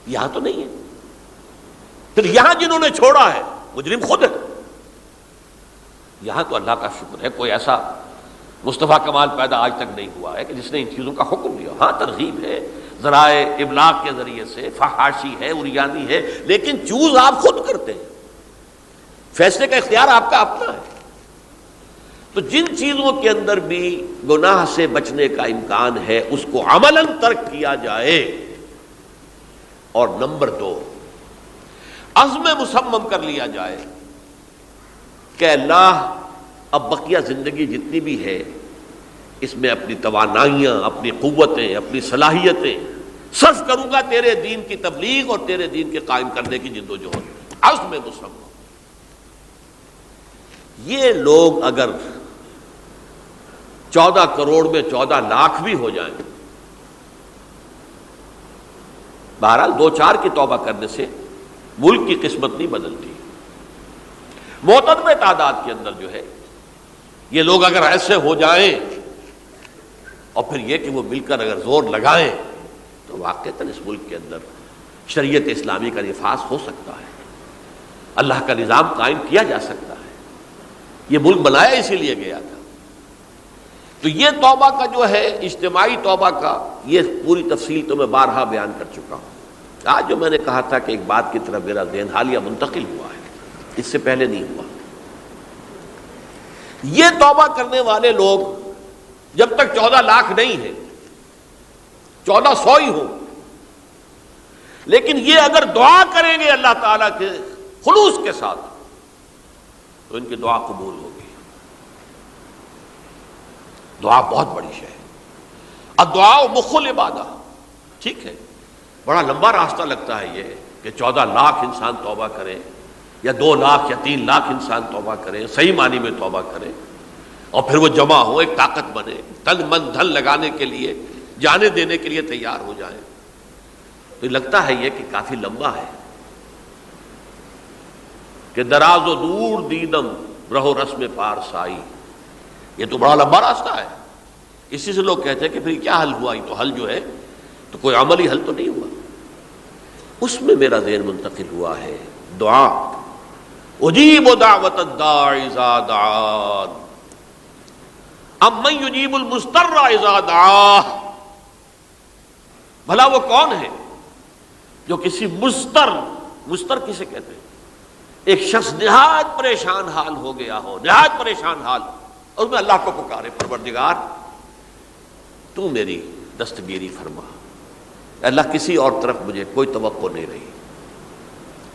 یہاں تو نہیں ہے۔ پھر یہاں جنہوں نے چھوڑا ہے مجرم خود ہے۔ یہاں تو اللہ کا شکر ہے کوئی ایسا مصطفیٰ کمال پیدا آج تک نہیں ہوا ہے کہ جس نے ان چیزوں کا حکم دیا۔ ہاں ترغیب ہے، ذرائع ابلاغ کے ذریعے سے، فحاشی ہے، عریانی ہے، لیکن چوز آپ خود کرتے ہیں، فیصلے کا اختیار آپ کا اپنا ہے۔ تو جن چیزوں کے اندر بھی گناہ سے بچنے کا امکان ہے اس کو عملاً ترک کیا جائے۔ اور نمبر 2، عزم مصمم کر لیا جائے کہ اللہ اب بقیہ زندگی جتنی بھی ہے اس میں اپنی توانائیاں، اپنی قوتیں، اپنی صلاحیتیں صرف کروں گا تیرے دین کی تبلیغ اور تیرے دین کے قائم کرنے کی جد و جہد۔ عزم مصمم۔ یہ لوگ اگر 14 کروڑ میں 14 لاکھ بھی ہو جائیں، بہرحال 2-4 کی توبہ کرنے سے ملک کی قسمت نہیں بدلتی۔ معتدل تعداد کے اندر جو ہے یہ لوگ اگر ایسے ہو جائیں اور پھر یہ کہ وہ مل کر اگر زور لگائیں تو واقعتاً اس ملک کے اندر شریعت اسلامی کا نفاذ ہو سکتا ہے، اللہ کا نظام قائم کیا جا سکتا ہے۔ یہ ملک بنایا اسی لیے گیا تھا۔ تو یہ توبہ کا جو ہے اجتماعی توبہ کا یہ پوری تفصیل تو میں بارہا بیان کر چکا ہوں۔ آج جو میں نے کہا تھا کہ ایک بات کی طرف میرا ذہن حالیہ منتقل ہوا ہے، اس سے پہلے نہیں ہوا۔ یہ توبہ کرنے والے لوگ جب تک 14 لاکھ نہیں ہیں، 1400 ہی ہوں، لیکن یہ اگر دعا کریں گے اللہ تعالیٰ کے خلوص کے ساتھ تو ان کی دعا قبول ہوگی۔ دعا بہت بڑی شے ہے، الدعاء مخ العبادہ۔ ٹھیک ہے، بڑا لمبا راستہ لگتا ہے یہ کہ 14 لاکھ انسان توبہ کرے، یا 2 لاکھ یا 3 لاکھ انسان توبہ کرے، صحیح معنی میں توبہ کرے، اور پھر وہ جمع ہو، ایک طاقت بنے، تن من دھن لگانے کے لیے، جانے دینے کے لیے تیار ہو جائیں۔ تو لگتا ہے یہ کہ کافی لمبا ہے کہ دراز و دور دیدم رہو رسم پارسائی، یہ تو بڑا لمبا راستہ ہے۔ اسی سے لوگ کہتے ہیں کہ پھر کیا حل ہوا، یہ تو حل جو ہے تو کوئی عملی حل تو نہیں ہوا۔ اس میں میرا ذہن منتقل ہوا ہے دعا، اجیب دعوت الداعی اذا دعان امن یجیب المضطر اذا دعاہ۔ بھلا وہ کون ہے جو کسی مضطر کسے کہتے ہیں؟ ایک شخص نہایت پریشان حال ہو گیا ہو، نہایت پریشان حال، اور میں اللہ کو پکارے، پروردگار تو میری دستگیری فرما۔ اللہ کسی اور طرف مجھے کوئی توقع نہیں رہی،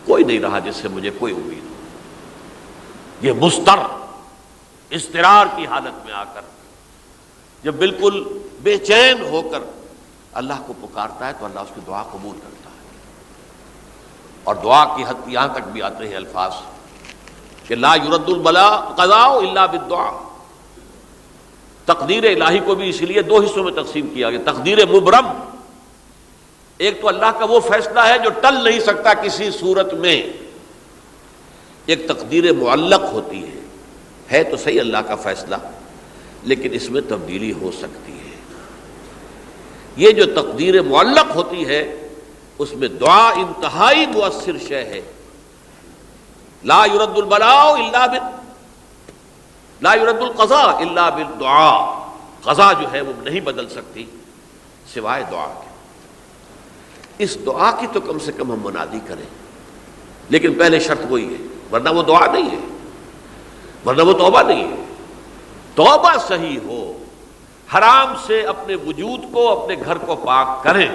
کوئی نہیں رہا جس سے مجھے کوئی امید ہو۔ یہ مضطر اضطرار کی حالت میں آ کر جب بالکل بے چین ہو کر اللہ کو پکارتا ہے تو اللہ اس کی دعا قبول کرتا ہے، اور دعا کی حد یہاں تک بھی آتے ہیں الفاظ کہ لا یرد البلاء قضاء الا بالدعاء. تقدیر الہی کو بھی اسی لیے دو حصوں میں تقسیم کیا گیا. تقدیر مبرم، ایک تو اللہ کا وہ فیصلہ ہے جو ٹل نہیں سکتا کسی صورت میں. ایک تقدیر معلق ہوتی ہے تو صحیح اللہ کا فیصلہ، لیکن اس میں تبدیلی ہو سکتی ہے. یہ جو تقدیر معلق ہوتی ہے اس میں دعا انتہائی مؤثر شے ہے. لا يرد البلاء الا لا يرد القضاء الا بالدعاء. قضا جو ہے وہ نہیں بدل سکتی سوائے دعا کے. اس دعا کی تو کم سے کم ہم منادی کریں، لیکن پہلے شرط وہی ہے، ورنہ وہ دعا نہیں ہے، ورنہ وہ توبہ نہیں ہے. توبہ صحیح ہو، حرام سے اپنے وجود کو، اپنے گھر کو پاک کریں،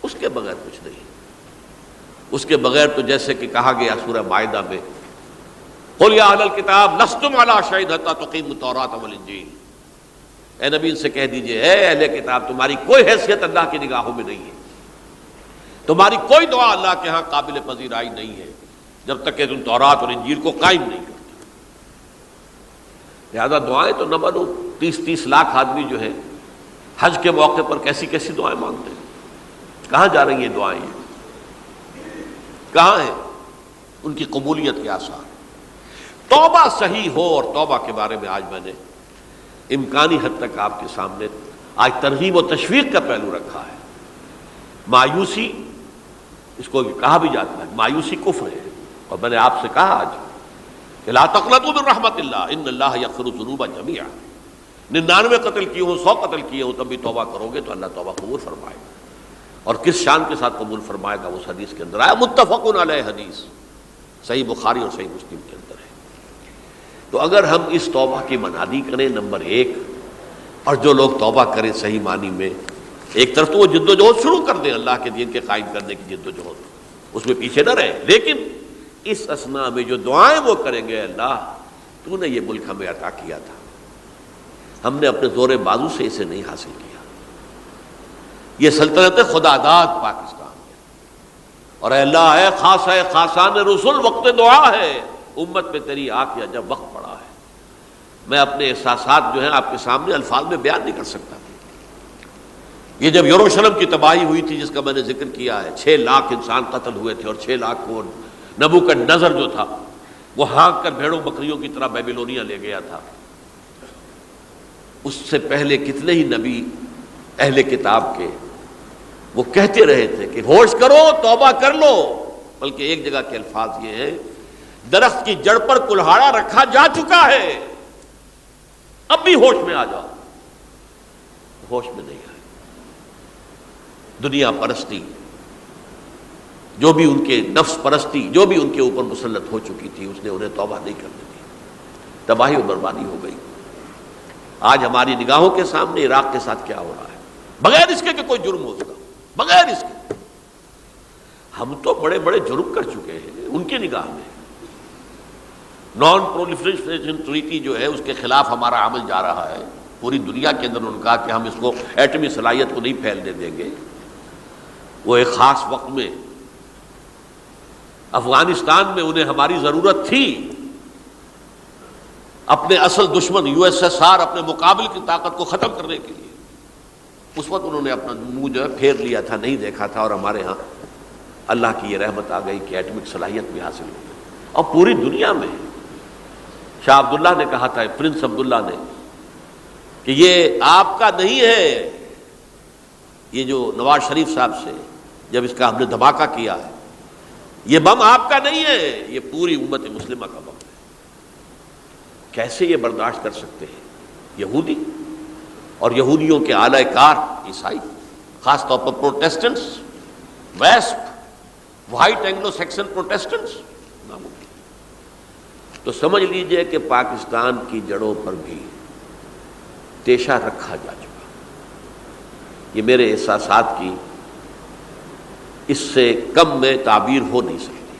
اس کے بغیر کچھ نہیں. اس کے بغیر تو جیسے کہ کہا گیا سورہ مائدہ میں قل یا اہل الکتاب لستم علی شیء حتی تقیموا التوراۃ والانجیل. اے نبی ان سے کہہ دیجئے اے اہل کتاب تمہاری کوئی حیثیت اللہ کی نگاہوں میں نہیں ہے، تمہاری کوئی دعا اللہ کے ہاں قابل پذیرائی نہیں ہے جب تک کہ تم تورات اور انجیل کو قائم نہیں کرتے. لہذا دعائیں تو نہ بنو. 30 لاکھ آدمی جو ہے حج کے موقع پر کیسی کیسی دعائیں مانگتے ہیں. کہاں جا رہی ہیں دعائیں؟ کہاں ہیں ان کی قبولیت کے آثار؟ توبہ صحیح ہو. اور توبہ کے بارے میں آج میں نے امکانی حد تک آپ کے سامنے آج ترغیب و تشویق کا پہلو رکھا ہے. مایوسی، اس کو کہا بھی جاتا ہے مایوسی کفر ہے. اور میں نے آپ سے کہا آج کہ لا تقنطوا من رحمت اللہ ان اللہ یغفر الذنوب جميعا. 99 قتل کیے ہوں، 100 قتل کیے ہوں، تب بھی توبہ کرو گے تو اللہ توبہ قبول فرمائے گا. اور کس شان کے ساتھ قبول فرمائے گا اس حدیث کے اندر آیا، متفق علیہ حدیث صحیح بخاری اور صحیح مسلم کے اندر ہے. تو اگر ہم اس توبہ کی منادی کریں نمبر 1، اور جو لوگ توبہ کریں صحیح معنی میں، ایک طرف تو وہ جد و جہد شروع کر دیں اللہ کے دین کے قائم کرنے کی جد و جہد، اس میں پیچھے نہ رہیں، لیکن اس اثناء میں جو دعائیں وہ کریں گے اللہ تو نے یہ ملک ہمیں عطا کیا تھا، ہم نے اپنے زور بازو سے اسے نہیں حاصل کیا. یہ سلطنت خدا داد پاکستان ہے، اور اے اللہ اے خاص ہے خاصان رسول وقت دعا ہے، امت پہ تیری آنکھ جب وقت پڑا ہے. میں اپنے احساسات جو ہیں آپ کے سامنے الفاظ میں بیان نہیں کر سکتا. یہ جب یروشلم کی تباہی ہوئی تھی جس کا میں نے ذکر کیا ہے، 6 لاکھ انسان قتل ہوئے تھے، اور 6 لاکھ کو نبوکدنضر جو تھا وہ ہانک کر بھیڑوں بکریوں کی طرح بیبیلونیا لے گیا تھا. اس سے پہلے کتنے ہی نبی اہل کتاب کے وہ کہتے رہے تھے کہ ہوش کرو توبہ کر لو. بلکہ ایک جگہ کے الفاظ یہ ہیں درخت کی جڑ پر کلہاڑا رکھا جا چکا ہے، اب بھی ہوش میں آ جاؤ. ہوش میں نہیں آئے. دنیا پرستی، جو بھی ان کے نفس پرستی جو بھی ان کے اوپر مسلط ہو چکی تھی، اس نے انہیں توبہ نہیں کرنے دی. تباہی و بربادی ہو گئی. آج ہماری نگاہوں کے سامنے عراق کے ساتھ کیا ہو رہا ہے، بغیر اس کے کہ کوئی جرم ہو اس کا، بغیر اس کے. ہم تو بڑے بڑے جرم کر چکے ہیں ان کی نگاہ میں. نان پرولیفریشن ٹریٹی جو ہے اس کے خلاف ہمارا عمل جا رہا ہے. پوری دنیا کے اندر انہوں نے کہا کہ ہم اس کو ایٹمی صلاحیت کو نہیں پھیلنے دیں گے. وہ ایک خاص وقت میں افغانستان میں انہیں ہماری ضرورت تھی، اپنے اصل دشمن USSR اپنے مقابل کی طاقت کو ختم کرنے کے لیے. اس وقت انہوں نے اپنا منہ جو ہے پھیر لیا تھا، نہیں دیکھا تھا، اور ہمارے ہاں اللہ کی یہ رحمت آ گئی کہ ایٹمک صلاحیت بھی حاصل ہو گئی. اور پوری دنیا میں شاہ عبداللہ نے کہا تھا، پرنس عبداللہ نے، کہ یہ آپ کا نہیں ہے. یہ جو نواز شریف صاحب سے جب اس کا ہم نے دھماکہ کیا ہے، یہ بم آپ کا نہیں ہے، یہ پوری امت مسلمہ کا بم ہے. کیسے یہ برداشت کر سکتے ہیں یہودی اور یہودیوں کے اعلی کار عیسائی، خاص طور پر پروٹیسٹنٹس، ویسپ، وائٹ اینگلو سیکسن پروٹیسٹنٹس؟ ناممکن. تو سمجھ لیجئے کہ پاکستان کی جڑوں پر بھی تیشہ رکھا جا چکا. یہ میرے احساسات کی اس سے کم میں تعبیر ہو نہیں سکتی،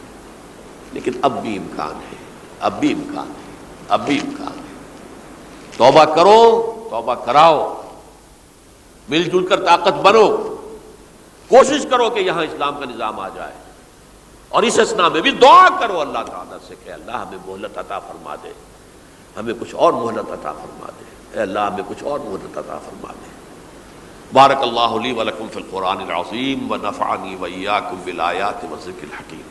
لیکن اب بھی امکان ہے، اب بھی امکان ہے، اب بھی امکان ہے. توبہ کرو، توبہ کراؤ، مل جل کر طاقت بنو، کوشش کرو کہ یہاں اسلام کا نظام آ جائے. اور اس اسنا میں بھی دعا کرو اللہ تعالیٰ سے کہ اللہ ہمیں مہلت عطا فرما دے، ہمیں کچھ اور مہلت عطا فرما دے، اے اللہ ہمیں کچھ اور مہلت عطا فرما دے۔ بارک اللہ لی ولکم فی القرآن العظیم ونفعنی وإیاکم بالآیات والذکر الحکیم۔